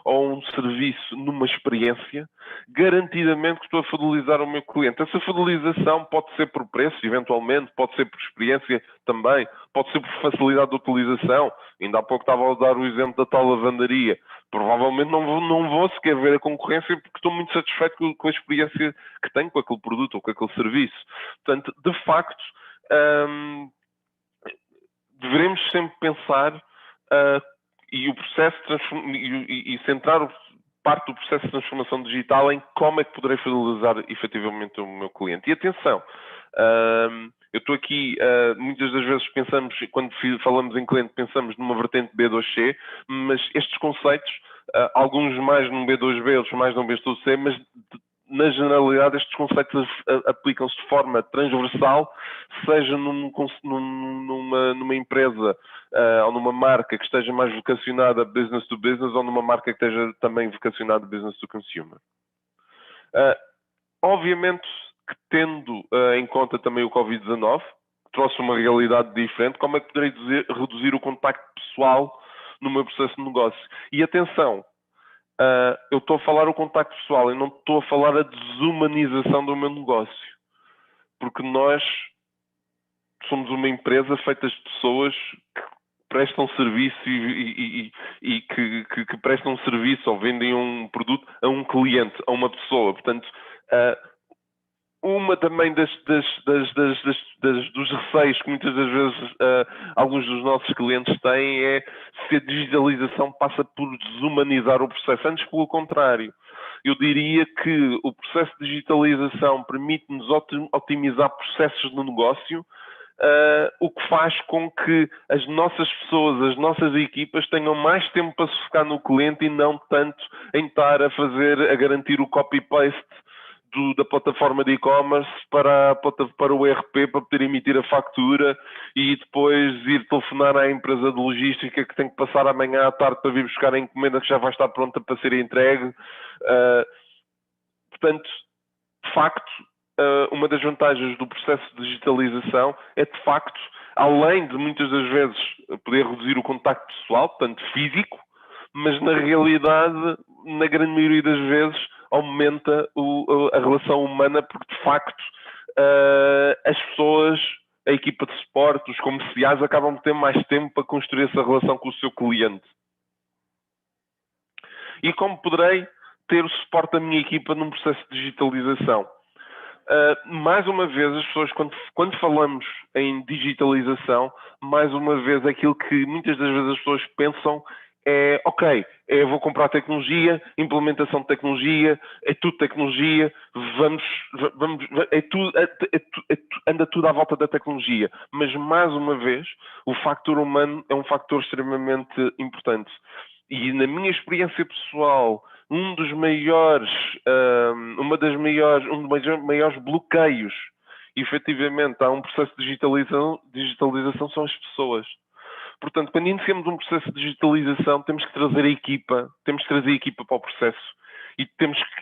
ou um serviço numa experiência, garantidamente que estou a fidelizar o meu cliente. Essa fidelização pode ser por preço, eventualmente, pode ser por experiência também, pode ser por facilidade de utilização. Ainda há pouco estava a dar o exemplo da tal lavandaria. Provavelmente não vou sequer ver a concorrência, porque estou muito satisfeito com a experiência que tenho com aquele produto ou com aquele serviço. Portanto, de facto, devemos sempre pensar e o processo e centrar parte do processo de transformação digital em como é que poderei fidelizar efetivamente o meu cliente. E atenção, eu estou aqui, muitas das vezes pensamos, quando falamos em cliente, pensamos numa vertente B2C, mas estes conceitos, alguns mais num B2B, outros mais num B2C, mas na generalidade estes conceitos aplicam-se de forma transversal, seja numa empresa ou numa marca que esteja mais vocacionada business to business, ou numa marca que esteja também vocacionada business to consumer. Obviamente que, tendo em conta também o Covid-19, que trouxe uma realidade diferente, como é que poderei reduzir o contacto pessoal no meu processo de negócio? E atenção, eu estou a falar o contacto pessoal, eu não estou a falar a desumanização do meu negócio, porque nós somos uma empresa feita de pessoas que prestam serviço e que prestam serviço ou vendem um produto a um cliente, a uma pessoa. Portanto, uma também dos receios que muitas das vezes alguns dos nossos clientes têm é se a digitalização passa por desumanizar o processo. Antes, pelo contrário. Eu diria que o processo de digitalização permite-nos otimizar processos de negócio, o que faz com que as nossas pessoas, as nossas equipas tenham mais tempo para se focar no cliente e não tanto em estar a garantir o copy-paste da plataforma de e-commerce para o ERP para poder emitir a fatura e depois ir telefonar à empresa de logística que tem que passar amanhã à tarde para vir buscar a encomenda que já vai estar pronta para ser entregue. Portanto, de facto, uma das vantagens do processo de digitalização é, de facto, além de muitas das vezes poder reduzir o contacto pessoal, portanto físico, mas na realidade, na grande maioria das vezes, aumenta a relação humana, porque de facto as pessoas, a equipa de suporte, os comerciais, acabam por ter mais tempo para construir essa relação com o seu cliente. E como poderei ter o suporte da minha equipa num processo de digitalização? Mais uma vez, as pessoas, quando falamos em digitalização, mais uma vez, aquilo que muitas das vezes as pessoas pensam é, ok, eu vou comprar tecnologia, implementação de tecnologia, é tudo tecnologia, anda tudo à volta da tecnologia. Mas, mais uma vez, o fator humano é um fator extremamente importante. E na minha experiência pessoal, um dos maiores bloqueios, efetivamente, há um processo de digitalização são as pessoas. Portanto, quando iniciamos um processo de digitalização, temos que trazer a equipa, temos que trazer a equipa para o processo. E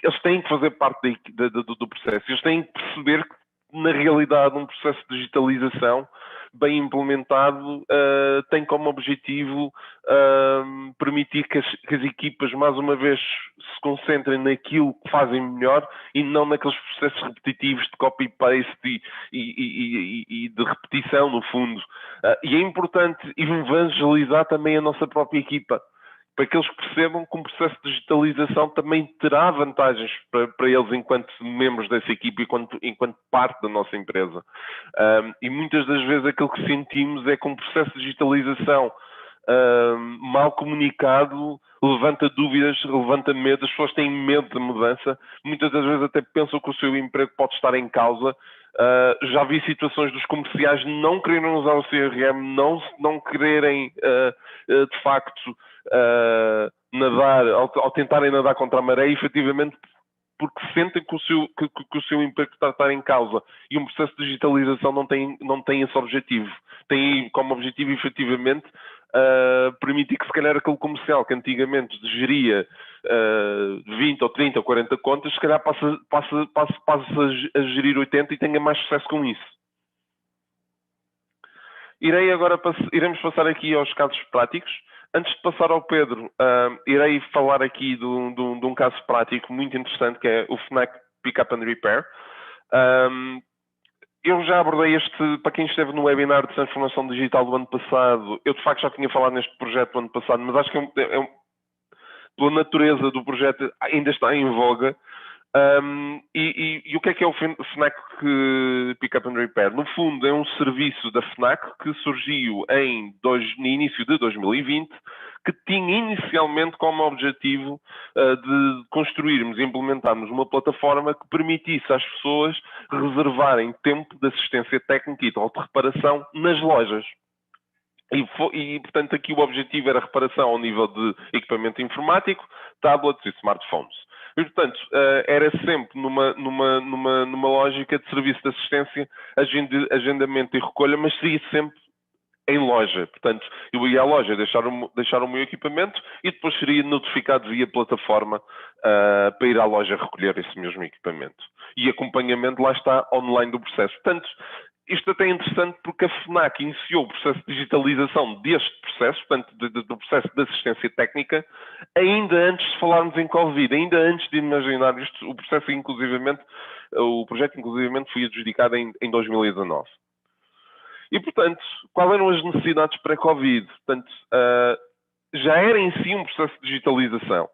eles têm que fazer parte do processo. Eles têm que perceber que, na realidade, um processo de digitalização bem implementado tem como objetivo permitir que as equipas, mais uma vez, se concentrem naquilo que fazem melhor e não naqueles processos repetitivos de copy-paste e de repetição, no fundo. E é importante evangelizar também a nossa própria equipa, para que eles percebam que um processo de digitalização também terá vantagens para eles enquanto membros dessa equipe e enquanto parte da nossa empresa. E muitas das vezes aquilo que sentimos é que um processo de digitalização mal comunicado levanta dúvidas, levanta medo, as pessoas têm medo da mudança, muitas das vezes até pensam que o seu emprego pode estar em causa. Já vi situações dos comerciais não quererem usar o CRM, não quererem de facto nadar, ao tentarem nadar contra a maré, efetivamente porque sentem que o seu emprego está a estar em causa. E um processo de digitalização não tem esse objetivo. Tem como objetivo, efetivamente, permitir que, se calhar, aquele comercial que antigamente geria 20 ou 30 ou 40 contas, se calhar passa a gerir 80 e tenha mais sucesso com isso. Iremos passar aqui aos casos práticos. Antes de passar ao Pedro, irei falar aqui de um caso prático muito interessante, que é o Fnac Pickup and Repair. Eu já abordei para quem esteve no webinar de transformação digital do ano passado, eu de facto já tinha falado neste projeto do ano passado, mas acho que pela natureza do projeto ainda está em voga. E o que é o Fnac Pickup and Repair? No fundo, é um serviço da Fnac que surgiu no início de 2020, que tinha inicialmente como objetivo de construirmos e implementarmos uma plataforma que permitisse às pessoas reservarem tempo de assistência técnica e de reparação nas lojas. E, portanto, aqui o objetivo era reparação ao nível de equipamento informático, tablets e smartphones. E, portanto, era sempre numa lógica de serviço de assistência, agendamento e recolha, mas seria sempre em loja. Portanto, eu ia à loja deixar o meu equipamento e depois seria notificado via plataforma para ir à loja recolher esse mesmo equipamento. E acompanhamento, lá está, online do processo. Portanto, isto até é interessante porque a Fnac iniciou o processo de digitalização deste processo, portanto, do processo de assistência técnica, ainda antes de falarmos em Covid, ainda antes de imaginar isto. O processo, o projeto, inclusivamente, foi adjudicado em 2019. E, portanto, quais eram as necessidades pré-Covid? Portanto, já era em si um processo de digitalização.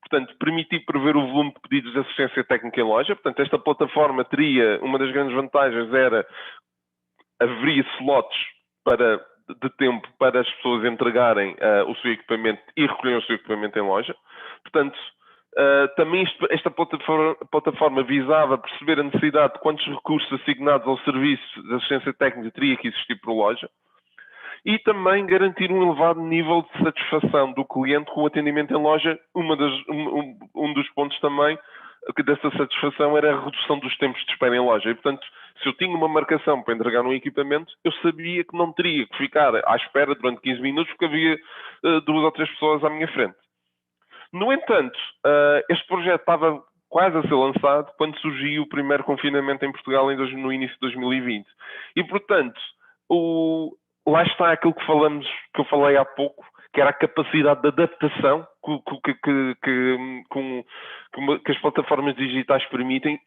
Portanto, permitir prever o volume de pedidos de assistência técnica em loja. Portanto, esta plataforma teria, uma das grandes vantagens era haveria slots de tempo para as pessoas entregarem o seu equipamento e recolherem o seu equipamento em loja. Portanto, também esta plataforma visava perceber a necessidade de quantos recursos assignados ao serviço de assistência técnica teria que existir por loja e também garantir um elevado nível de satisfação do cliente com o atendimento em loja. Um dos pontos também dessa satisfação era a redução dos tempos de espera em loja. E, portanto, se eu tinha uma marcação para entregar um equipamento, eu sabia que não teria que ficar à espera durante 15 minutos porque havia 2 ou 3 pessoas à minha frente. No entanto, este projeto estava quase a ser lançado quando surgiu o primeiro confinamento em Portugal no início de 2020. E, portanto, lá está aquilo que eu falei há pouco, que era a capacidade de adaptação que as plataformas digitais permitem.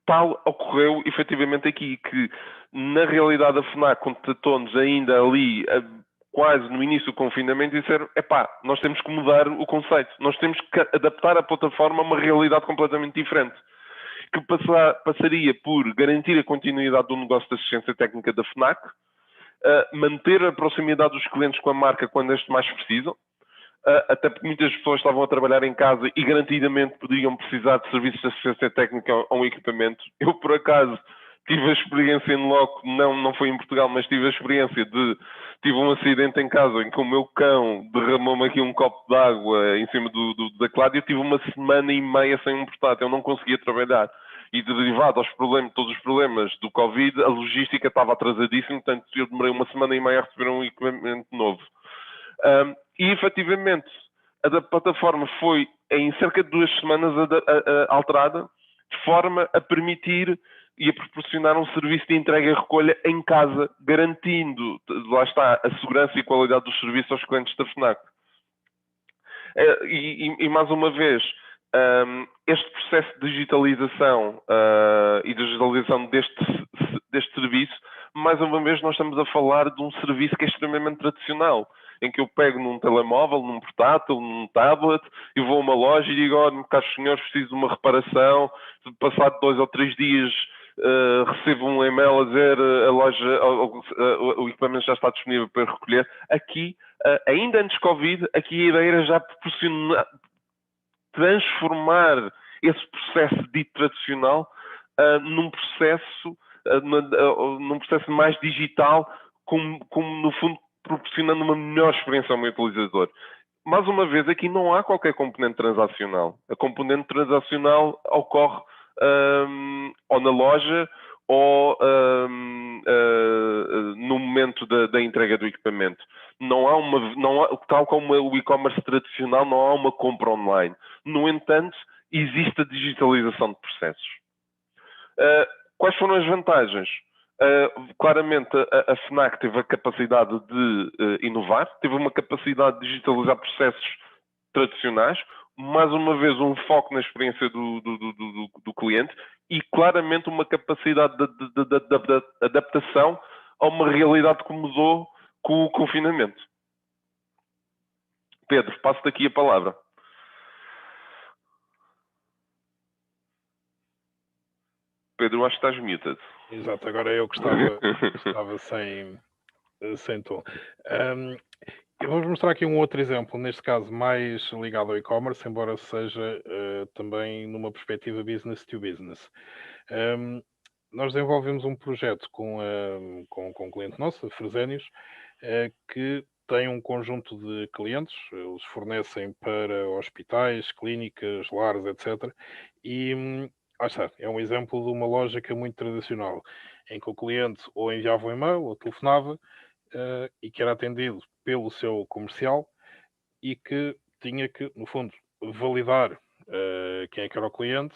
Tal ocorreu efetivamente aqui, que na realidade a FNAC contatou-nos ainda ali, quase no início do confinamento, e disseram: nós temos que mudar o conceito, nós temos que adaptar a plataforma a uma realidade completamente diferente, que passaria por garantir a continuidade do negócio de assistência técnica da FNAC, manter a proximidade dos clientes com a marca quando estes mais precisam, até porque muitas pessoas estavam a trabalhar em casa e garantidamente podiam precisar de serviços de assistência técnica a um equipamento. Eu, por acaso, tive a experiência em loco, não foi em Portugal, mas tive a experiência tive um acidente em casa em que o meu cão derramou-me aqui um copo de água em cima do teclado e eu tive 1,5 semanas sem um portátil, eu não conseguia trabalhar. E derivado todos os problemas do Covid, a logística estava atrasadíssima, portanto eu demorei 1,5 semanas a receber um equipamento novo. E efetivamente a plataforma foi em cerca de 2 semanas alterada, de forma a permitir e a proporcionar um serviço de entrega e recolha em casa, garantindo, lá está, a segurança e a qualidade dos serviços aos clientes da FNAC. E mais uma vez, este processo de digitalização e digitalização deste serviço, mais uma vez nós estamos a falar de um serviço que é extremamente tradicional, em que eu pego num telemóvel, num portátil, num tablet, e vou a uma loja e digo: olha, caros senhores, preciso de uma reparação, passado 2 ou 3 dias recebo um e-mail a dizer a loja, o equipamento já está disponível para recolher. Aqui, ainda antes de Covid, aqui a ideia era já proporcionar, transformar esse processo dito tradicional num processo mais digital, como no fundo proporcionando uma melhor experiência ao meu utilizador. Mais uma vez, aqui não há qualquer componente transacional. A componente transacional ocorre ou na loja ou no momento da entrega do equipamento. Tal como o e-commerce tradicional, não há uma compra online. No entanto, existe a digitalização de processos. Quais foram as vantagens? Claramente a FNAC teve a capacidade de inovar, teve uma capacidade de digitalizar processos tradicionais, mais uma vez um foco na experiência do cliente e claramente uma capacidade de adaptação a uma realidade que mudou com o confinamento. Pedro, passo-te aqui a palavra. Pedro, acho que estás muted. Exato, agora eu que estava sem tom. Eu vou mostrar aqui um outro exemplo, neste caso mais ligado ao e-commerce, embora seja também numa perspectiva business to business. Nós desenvolvemos um projeto com um cliente nosso, a Fresenius, que tem um conjunto de clientes, eles fornecem para hospitais, clínicas, lares, etc. E está, é um exemplo de uma lógica muito tradicional, em que o cliente ou enviava um e-mail ou telefonava e que era atendido pelo seu comercial e que tinha que, no fundo, validar quem é que era o cliente.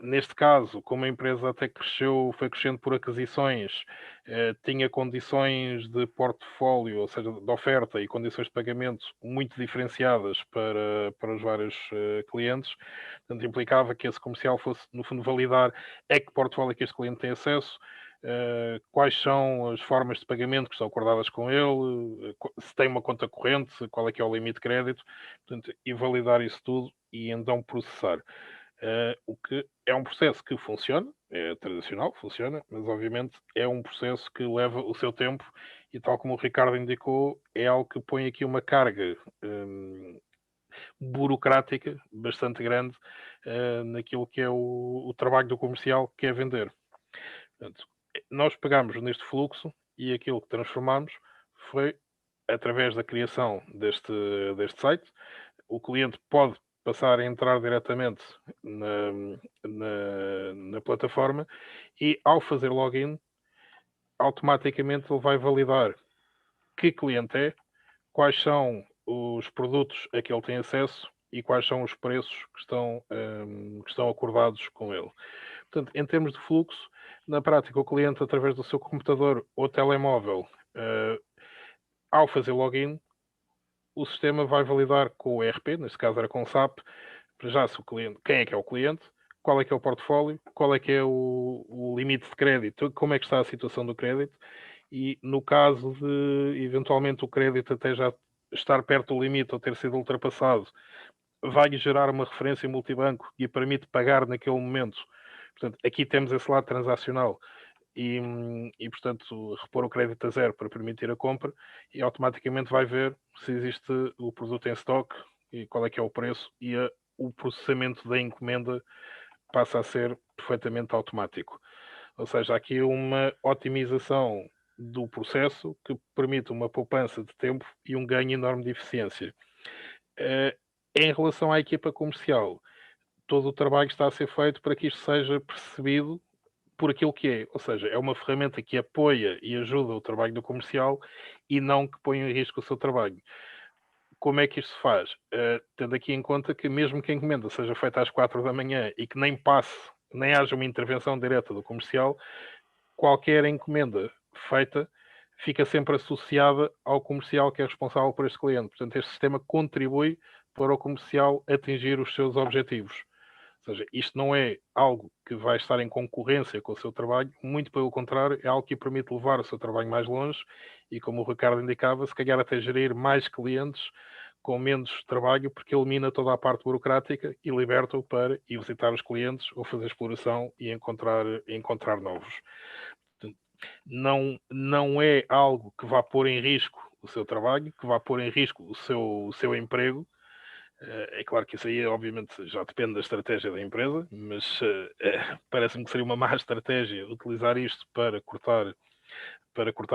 Neste caso, como a empresa até cresceu, foi crescendo por aquisições, tinha condições de portfólio, ou seja, de oferta e condições de pagamento muito diferenciadas para os vários clientes. Portanto, implicava que esse comercial fosse, no fundo, validar a que portfólio é que este cliente tem acesso, quais são as formas de pagamento que estão acordadas com ele, se tem uma conta corrente, qual é que é o limite de crédito, portanto, e validar isso tudo e então processar. O que é um processo que funciona, é tradicional, funciona, mas obviamente é um processo que leva o seu tempo e, tal como o Ricardo indicou, é algo que põe aqui uma carga burocrática bastante grande naquilo que é o trabalho do comercial, que é vender. Portanto, nós pegamos neste fluxo e aquilo que transformamos foi através da criação deste site. O cliente pode passar a entrar diretamente na plataforma e, ao fazer login, automaticamente ele vai validar que cliente é, quais são os produtos a que ele tem acesso e quais são os preços que estão acordados com ele. Portanto, em termos de fluxo, na prática, o cliente, através do seu computador ou telemóvel, ao fazer login, o sistema vai validar com o ERP, neste caso era com o SAP, para já se o cliente, quem é que é o cliente, qual é que é o portfólio, qual é que é o limite de crédito, como é que está a situação do crédito, e no caso de eventualmente o crédito até já estar perto do limite ou ter sido ultrapassado, vai gerar uma referência multibanco que permite pagar naquele momento. Portanto, aqui temos esse lado transacional e, portanto, repor o crédito a zero para permitir a compra e automaticamente vai ver se existe o produto em stock e qual é que é o preço e o processamento da encomenda passa a ser perfeitamente automático. Ou seja, aqui uma otimização do processo que permite uma poupança de tempo e um ganho enorme de eficiência. Em relação à equipa comercial, todo o trabalho está a ser feito para que isto seja percebido por aquilo que é, ou seja, é uma ferramenta que apoia e ajuda o trabalho do comercial e não que põe em risco o seu trabalho. Como é que isto se faz? Tendo aqui em conta que mesmo que a encomenda seja feita às 4 da manhã e que nem passe, nem haja uma intervenção direta do comercial, qualquer encomenda feita fica sempre associada ao comercial que é responsável por este cliente. Portanto, este sistema contribui para o comercial atingir os seus objetivos. Ou seja, isto não é algo que vai estar em concorrência com o seu trabalho, muito pelo contrário, é algo que permite levar o seu trabalho mais longe e, como o Ricardo indicava, se calhar até gerir mais clientes com menos trabalho, porque elimina toda a parte burocrática e liberta-o para ir visitar os clientes ou fazer exploração e encontrar novos. Portanto, não é algo que vá pôr em risco o seu trabalho, que vá pôr em risco o seu emprego. É claro que isso aí, obviamente, já depende da estratégia da empresa, mas parece-me que seria uma má estratégia utilizar isto para cortar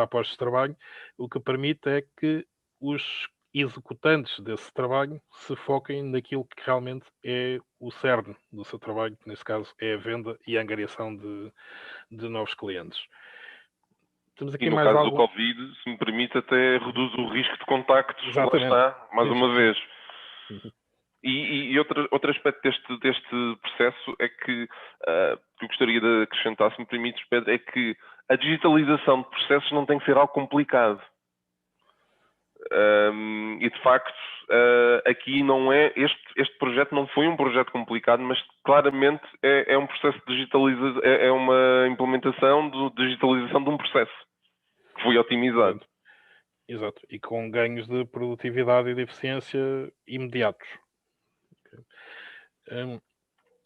postos de trabalho. O que permite é que os executantes desse trabalho se foquem naquilo que realmente é o cerne do seu trabalho, que nesse caso é a venda e a angariação de novos clientes. Temos E aqui no mais caso do algum. Covid, se me permite, até reduz o risco de contactos, lá Exatamente. está, mais Sim, uma sim, sim. vez. E outro aspecto deste processo é que eu gostaria de acrescentar, se me permites, Pedro, é que a digitalização de processos não tem que ser algo complicado. E de facto, aqui não é. Este projeto não foi um projeto complicado, mas claramente é um processo de digitalização, é uma implementação de digitalização de um processo que foi otimizado. Exato. E com ganhos de produtividade e de eficiência imediatos.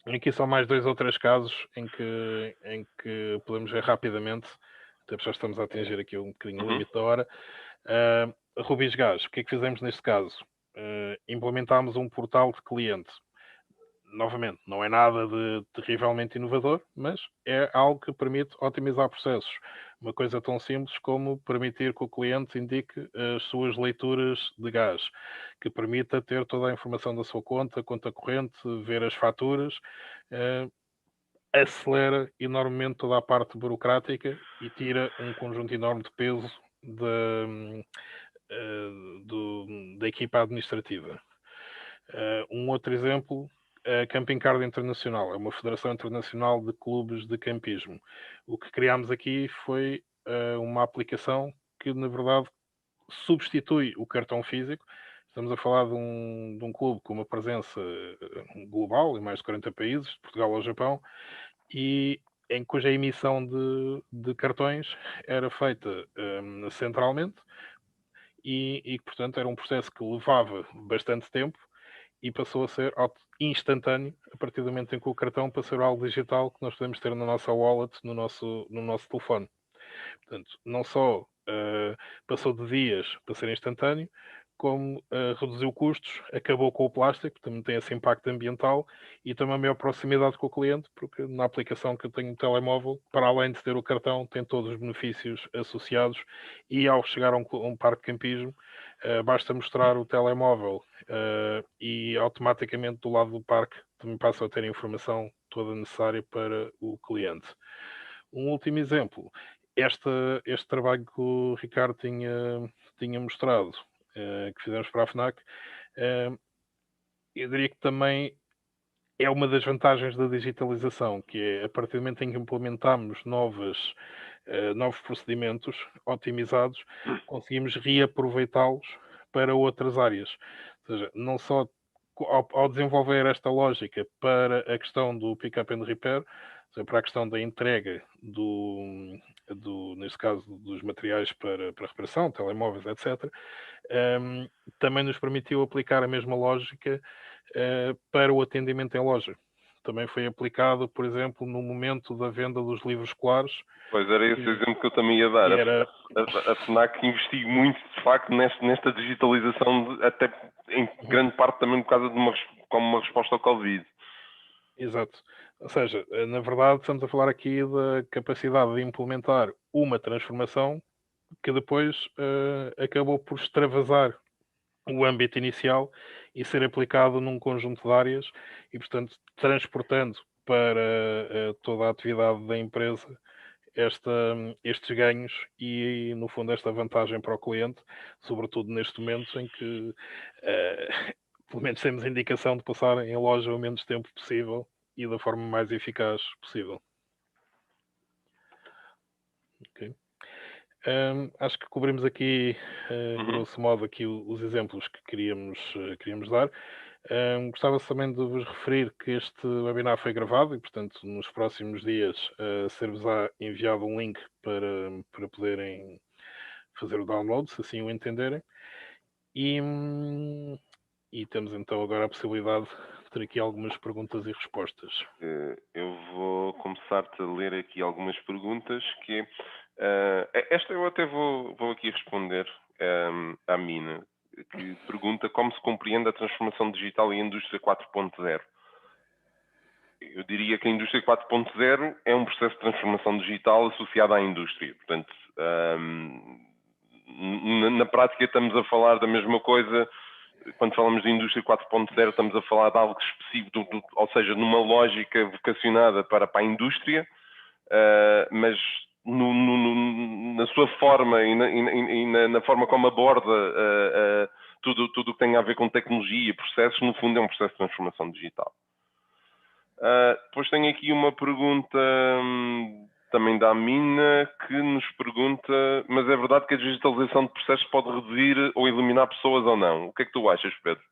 Aqui são mais 2 ou 3 casos em que podemos ver rapidamente, até porque já estamos a atingir aqui um bocadinho o limite da hora. Rubis Gás, o que é que fizemos neste caso? Implementámos um portal de cliente. Novamente, não é nada de terrivelmente inovador, mas é algo que permite otimizar processos. Uma coisa tão simples como permitir que o cliente indique as suas leituras de gás, que permita ter toda a informação da sua conta corrente, ver as faturas, acelera enormemente toda a parte burocrática e tira um conjunto enorme de peso da equipa administrativa. Um outro exemplo, a Camping Card Internacional, é uma federação internacional de clubes de campismo. O que criámos aqui foi uma aplicação que, na verdade, substitui o cartão físico. Estamos a falar de um clube com uma presença global em mais de 40 países, de Portugal ao Japão, e em cuja emissão de cartões era feita centralmente e, portanto, era um processo que levava bastante tempo e passou a ser instantâneo a partir do momento em que o cartão passou a ser algo digital que nós podemos ter na nossa wallet, no nosso telefone. Portanto, não só passou de dias para ser instantâneo, como reduziu custos, acabou com o plástico, também tem esse impacto ambiental e também a maior proximidade com o cliente, porque na aplicação que eu tenho no telemóvel, para além de ter o cartão, tem todos os benefícios associados e ao chegar a um parque de campismo, basta mostrar o telemóvel e automaticamente do lado do parque também passa a ter a informação toda necessária para o cliente. Um último exemplo, este trabalho que o Ricardo tinha mostrado, que fizemos para a FNAC, eu diria que também é uma das vantagens da digitalização, que é a partir do momento em que implementamos novos procedimentos otimizados, conseguimos reaproveitá-los para outras áreas. Ou seja, não só ao desenvolver esta lógica para a questão do pick-up and repair, ou seja, para a questão da entrega neste caso, dos materiais para reparação, telemóveis, etc., também nos permitiu aplicar a mesma lógica para o atendimento em loja. Também foi aplicado, por exemplo, no momento da venda dos livros escolares. Pois era esse exemplo que eu também ia dar. A FNAC investiu muito, de facto, nesta digitalização, até em grande parte também por causa de uma resposta ao Covid. Exato. Ou seja, na verdade, estamos a falar aqui da capacidade de implementar uma transformação que depois acabou por extravasar o âmbito inicial e ser aplicado num conjunto de áreas e, portanto, transportando para toda a atividade da empresa estes ganhos e, no fundo, esta vantagem para o cliente, sobretudo neste momento em que, pelo menos, temos a indicação de passar em loja o menos tempo possível e da forma mais eficaz possível. Okay. Acho que cobrimos aqui, grosso modo, aqui os exemplos que queríamos dar. Gostava também de vos referir que este webinar foi gravado e, portanto, nos próximos dias ser-vos-á enviado um link para poderem fazer o download, se assim o entenderem. E temos então agora a possibilidade de ter aqui algumas perguntas e respostas. Eu vou começar-te a ler aqui algumas perguntas que esta eu até vou aqui responder à Mina, que pergunta como se compreende a transformação digital e a indústria 4.0. Eu diria que a indústria 4.0 é um processo de transformação digital associado à indústria. Portanto, na prática estamos a falar da mesma coisa. Quando falamos de indústria 4.0, estamos a falar de algo específico, ou seja, numa lógica vocacionada para a indústria, mas na sua forma e na forma como aborda tudo o que tem a ver com tecnologia e processos, no fundo é um processo de transformação digital. Depois tenho aqui uma pergunta também da Mina, que nos pergunta: mas é verdade que a digitalização de processos pode reduzir ou eliminar pessoas ou não? O que é que tu achas, Pedro?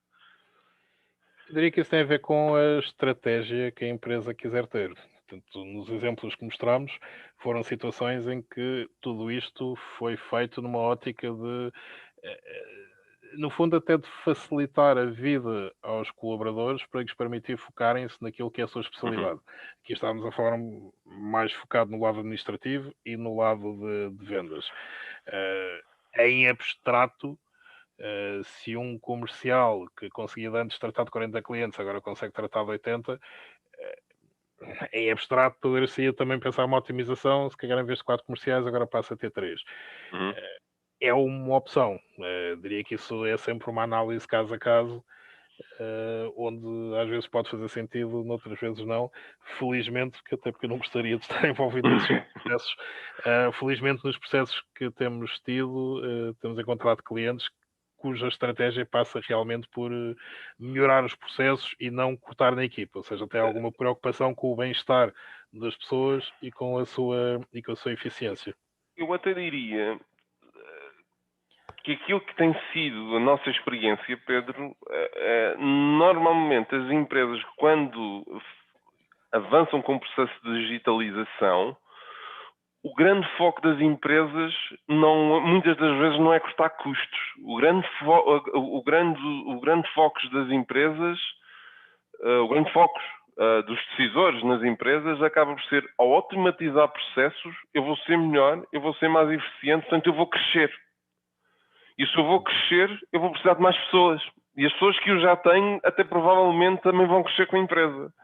Eu diria que isso tem a ver com a estratégia que a empresa quiser ter. Portanto, nos exemplos que mostramos, foram situações em que tudo isto foi feito numa ótica de, no fundo, até de facilitar a vida aos colaboradores para lhes permitir focarem-se naquilo que é a sua especialidade. Aqui estávamos a falar mais focado no lado administrativo e no lado de vendas. Em abstrato, se um comercial que conseguia antes tratar de 40 clientes agora consegue tratar de 80, em abstrato poderia também pensar uma otimização, se calhar em vez de 4 comerciais agora passa a ter 3. É uma opção. Diria que isso é sempre uma análise caso a caso, onde às vezes pode fazer sentido, noutras vezes não. Felizmente, até porque eu não gostaria de estar envolvido nesses processos, felizmente nos processos que temos tido, temos encontrado clientes cuja estratégia passa realmente por melhorar os processos e não cortar na equipa, ou seja, tem alguma preocupação com o bem-estar das pessoas e com a sua eficiência. Eu até diria que aquilo que tem sido a nossa experiência, Pedro, normalmente as empresas, quando avançam com o processo de digitalização, o grande foco das empresas muitas das vezes não é cortar custos. O grande foco das empresas, o grande foco dos decisores nas empresas acaba por ser: ao automatizar processos, eu vou ser melhor, eu vou ser mais eficiente, portanto eu vou crescer. E se eu vou crescer, eu vou precisar de mais pessoas. E as pessoas que eu já tenho, até provavelmente também vão crescer com a empresa.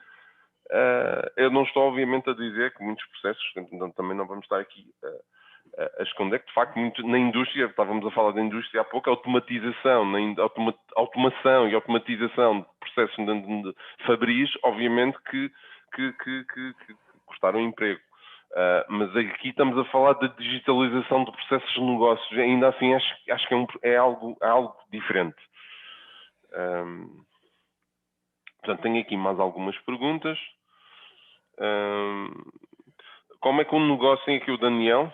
Eu não estou, obviamente, a dizer que muitos processos, então, também não vamos estar aqui a esconder, que de facto muito, na indústria, estávamos a falar da indústria há pouco, a automatização, automação e automatização de processos de fabris, obviamente que custaram emprego. Mas aqui estamos a falar da digitalização de processos de negócios, ainda assim acho que é algo diferente. Portanto, tenho aqui mais algumas perguntas. Como é que um negócio, tem aqui o Daniel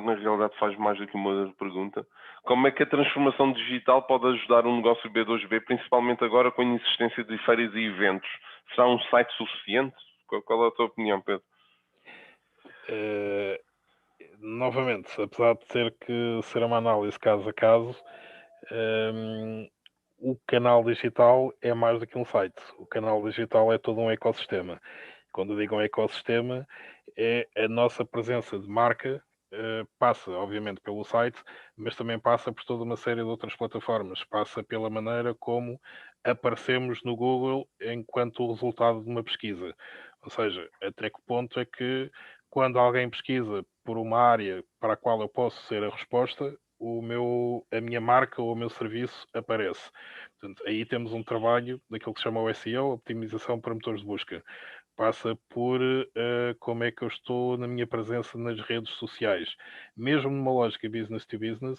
na realidade faz mais do que uma pergunta, como é que a transformação digital pode ajudar um negócio B2B, principalmente agora com a inexistência de feiras e eventos? Será um site suficiente? Qual é a tua opinião, Pedro? Novamente, apesar de ter que ser uma análise caso a caso, o canal digital é mais do que um site. O canal digital é todo um ecossistema. Quando eu digo um ecossistema, é a nossa presença de marca, passa, obviamente, pelo site, mas também passa por toda uma série de outras plataformas. Passa pela maneira como aparecemos no Google enquanto resultado de uma pesquisa. Ou seja, até que ponto é que quando alguém pesquisa por uma área para a qual eu posso ser a resposta, a minha marca ou o meu serviço aparece. Portanto, aí temos um trabalho daquilo que se chama o SEO, Optimização para Motores de Busca. Passa por como é que eu estou na minha presença nas redes sociais. Mesmo numa lógica business to business,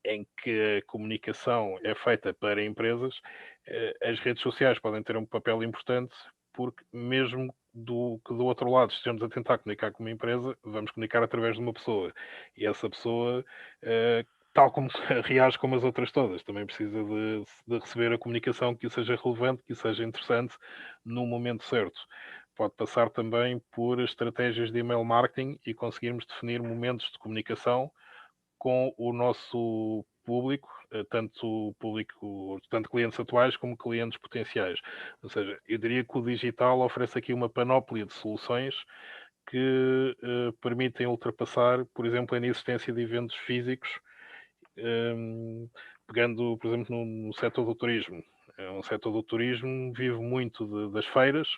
em que a comunicação é feita para empresas, as redes sociais podem ter um papel importante, porque mesmo que do outro lado estejamos a tentar comunicar com uma empresa, vamos comunicar através de uma pessoa. E essa pessoa, tal como reage como as outras todas, também precisa de receber a comunicação que seja relevante, que seja interessante no momento certo. Pode passar também por estratégias de email marketing e conseguirmos definir momentos de comunicação com o nosso público, tanto clientes atuais como clientes potenciais. Ou seja, eu diria que o digital oferece aqui uma panóplia de soluções que permitem ultrapassar, por exemplo, a inexistência de eventos físicos, pegando, por exemplo, no setor do turismo. Um setor do turismo vive muito das feiras,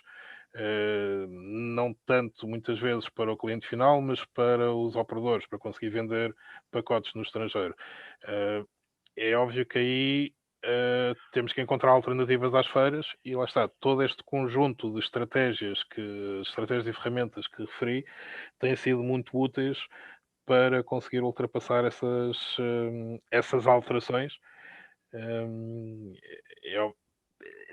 não tanto muitas vezes para o cliente final, mas para os operadores, para conseguir vender pacotes no estrangeiro. É óbvio que aí temos que encontrar alternativas às feiras e lá está, todo este conjunto de estratégias e ferramentas que referi têm sido muito úteis para conseguir ultrapassar essas alterações.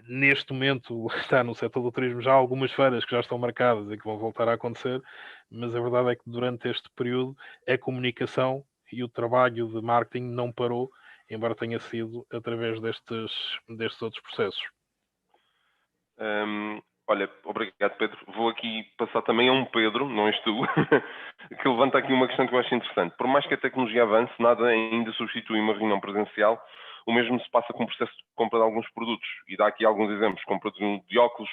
Neste momento está no setor do turismo já há algumas feiras que já estão marcadas e que vão voltar a acontecer, mas a verdade é que durante este período a comunicação e o trabalho de marketing não parou, embora tenha sido através destes outros processos. Olha, obrigado, Pedro. Vou aqui passar também a um Pedro, não és tu, que levanta aqui uma questão que eu acho interessante. Por mais que a tecnologia avance, nada ainda substitui uma reunião presencial. O mesmo se passa com o processo de compra de alguns produtos. E dá aqui alguns exemplos. Compra de óculos,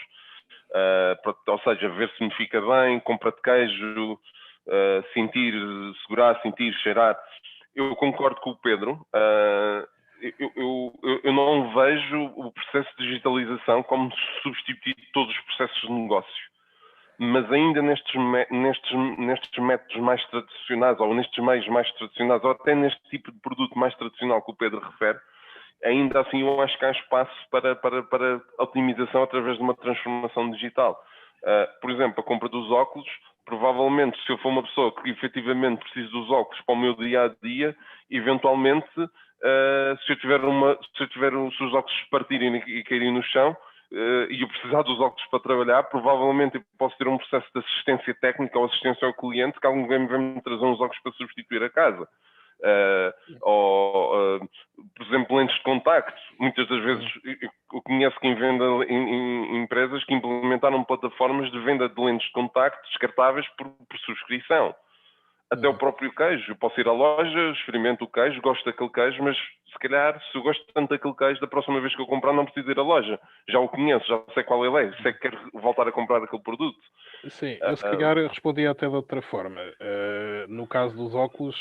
ou seja, ver se me fica bem, compra de queijo, segurar, sentir, cheirar. Eu concordo com o Pedro. Eu não vejo o processo de digitalização como substituir todos os processos de negócio. Mas ainda nestes métodos mais tradicionais, ou nestes meios mais tradicionais, ou até neste tipo de produto mais tradicional que o Pedro refere, ainda assim eu acho que há espaço para otimização através de uma transformação digital. Por exemplo, a compra dos óculos, provavelmente, se eu for uma pessoa que efetivamente precisa dos óculos para o meu dia-a-dia, eventualmente, se os óculos partirem e caírem no chão, e eu precisar dos óculos para trabalhar, provavelmente eu posso ter um processo de assistência técnica ou assistência ao cliente, que alguém vem-me trazer uns óculos para substituir a casa. Por exemplo, lentes de contacto. Muitas das vezes eu conheço quem vende em empresas que implementaram plataformas de venda de lentes de contacto descartáveis por subscrição. Até o próprio queijo. Eu posso ir à loja, experimento o queijo, gosto daquele queijo, mas se calhar, se eu gosto tanto daquele queijo, da próxima vez que eu comprar, não preciso ir à loja. Já o conheço, já sei qual ele é, sei que quero voltar a comprar aquele produto. Sim, eu se calhar respondia até de outra forma. No caso dos óculos,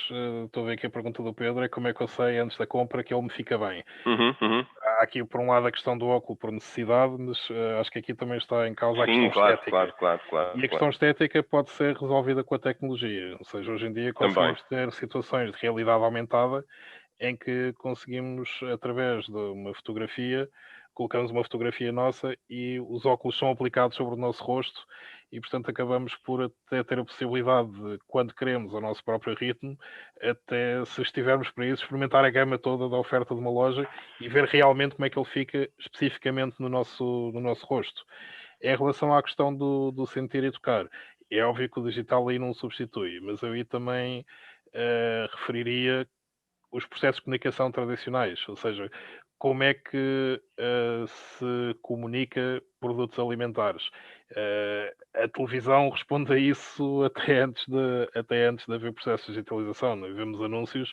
estou a ver aqui a pergunta do Pedro, é como é que eu sei antes da compra que ele me fica bem. Há aqui, por um lado, a questão do óculo por necessidade, mas acho que aqui também está em causa a questão estética. Claro. E a questão estética pode ser resolvida com a tecnologia. Ou seja, hoje em dia Também. conseguimos ter situações de realidade aumentada em que conseguimos, através de uma fotografia, colocamos uma fotografia nossa e os óculos são aplicados sobre o nosso rosto e, portanto, acabamos por até ter a possibilidade de, quando queremos, ao nosso próprio ritmo, até, se estivermos para isso, experimentar a gama toda da oferta de uma loja e ver realmente como é que ele fica especificamente no nosso rosto. Em relação à questão do sentir e tocar, é óbvio que o digital aí não substitui, mas eu aí também referiria os processos de comunicação tradicionais, ou seja, como é que se comunica produtos alimentares. A televisão responde a isso até antes de haver processos de digitalização. Nós vemos anúncios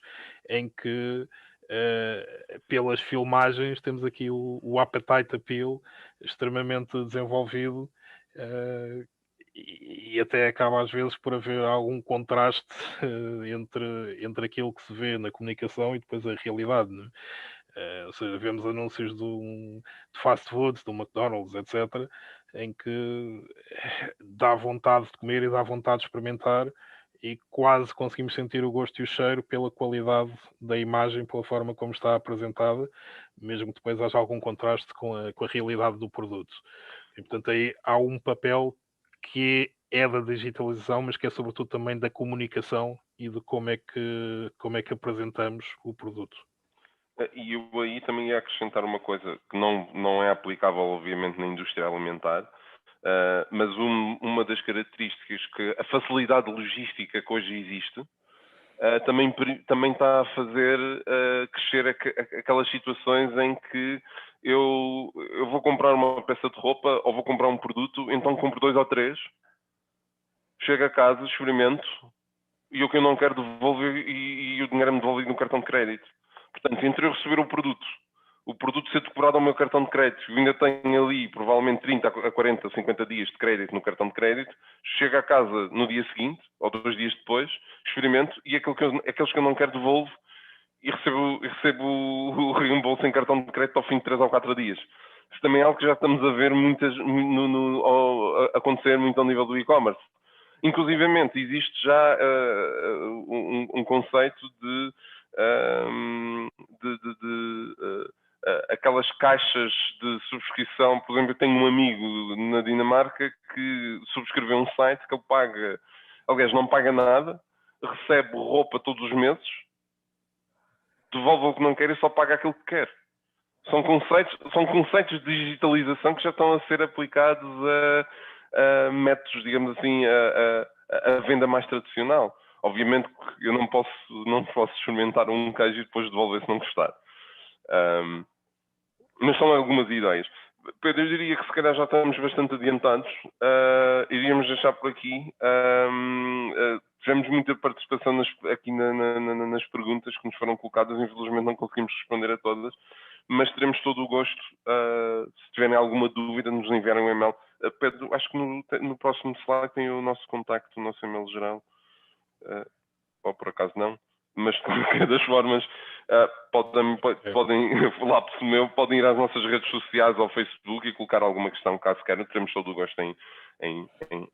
em que, pelas filmagens, temos aqui o appetite appeal extremamente desenvolvido. eh, e até acaba às vezes por haver algum contraste entre aquilo que se vê na comunicação e depois a realidade, né? Ou seja, vemos anúncios de fast foods, do McDonald's, etc., em que dá vontade de comer e dá vontade de experimentar e quase conseguimos sentir o gosto e o cheiro pela qualidade da imagem, pela forma como está apresentada, mesmo que depois haja algum contraste com a realidade do produto. E, portanto, aí há um papel que é da digitalização, mas que é sobretudo também da comunicação e de como é que apresentamos o produto. E eu aí também ia acrescentar uma coisa que não é aplicável, obviamente, na indústria alimentar, mas uma das características que a facilidade logística que hoje existe também está a fazer crescer aquelas situações em que eu vou comprar uma peça de roupa ou vou comprar um produto, então compro 2 ou 3, chego a casa, experimento e o que eu não quero devolver e o dinheiro é-me devolvido no cartão de crédito. Portanto, entre eu receber o produto ser decorado ao meu cartão de crédito, eu ainda tenho ali provavelmente 30 a 40, 50 dias de crédito no cartão de crédito, chego a casa no dia seguinte, ou 2 dias depois, experimento e aqueles que eu não quero devolvo e recebo o reembolso em cartão de crédito ao fim de 3 ou 4 dias. Isso também é algo que já estamos a ver acontecer muito ao nível do e-commerce. Inclusivamente, existe já um conceito aquelas caixas de subscrição. Por exemplo, eu tenho um amigo na Dinamarca que subscreveu um site que ele paga, aliás, não paga nada, recebe roupa todos os meses, devolve o que não quer e só paga aquilo que quer. São conceitos de digitalização que já estão a ser aplicados a métodos, digamos assim, a venda mais tradicional. Obviamente que eu não posso experimentar um queijo e depois devolver se não gostar. Mas são algumas ideias. Pedro, eu diria que se calhar já estamos bastante adiantados. Iríamos deixar por aqui. Tivemos muita participação aqui nas perguntas que nos foram colocadas. Infelizmente não conseguimos responder a todas, mas teremos todo o gosto, se tiverem alguma dúvida, nos enviarem um e-mail. Pedro, acho que no próximo slide tem o nosso contacto, o nosso e-mail geral. Ou por acaso não, mas de qualquer das formas podem lapso meu, podem ir às nossas redes sociais, ao Facebook, e colocar alguma questão, caso queiram. Teremos todo o gosto em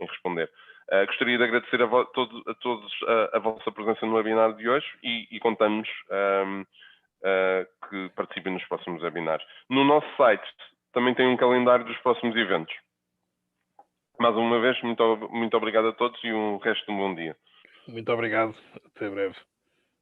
responder. Gostaria de agradecer a todos a vossa presença no webinar de hoje e contamos que participem nos próximos webinars. No nosso site também tem um calendário dos próximos eventos. Mais uma vez, muito obrigado a todos e um resto de um bom dia. Muito obrigado. Até breve.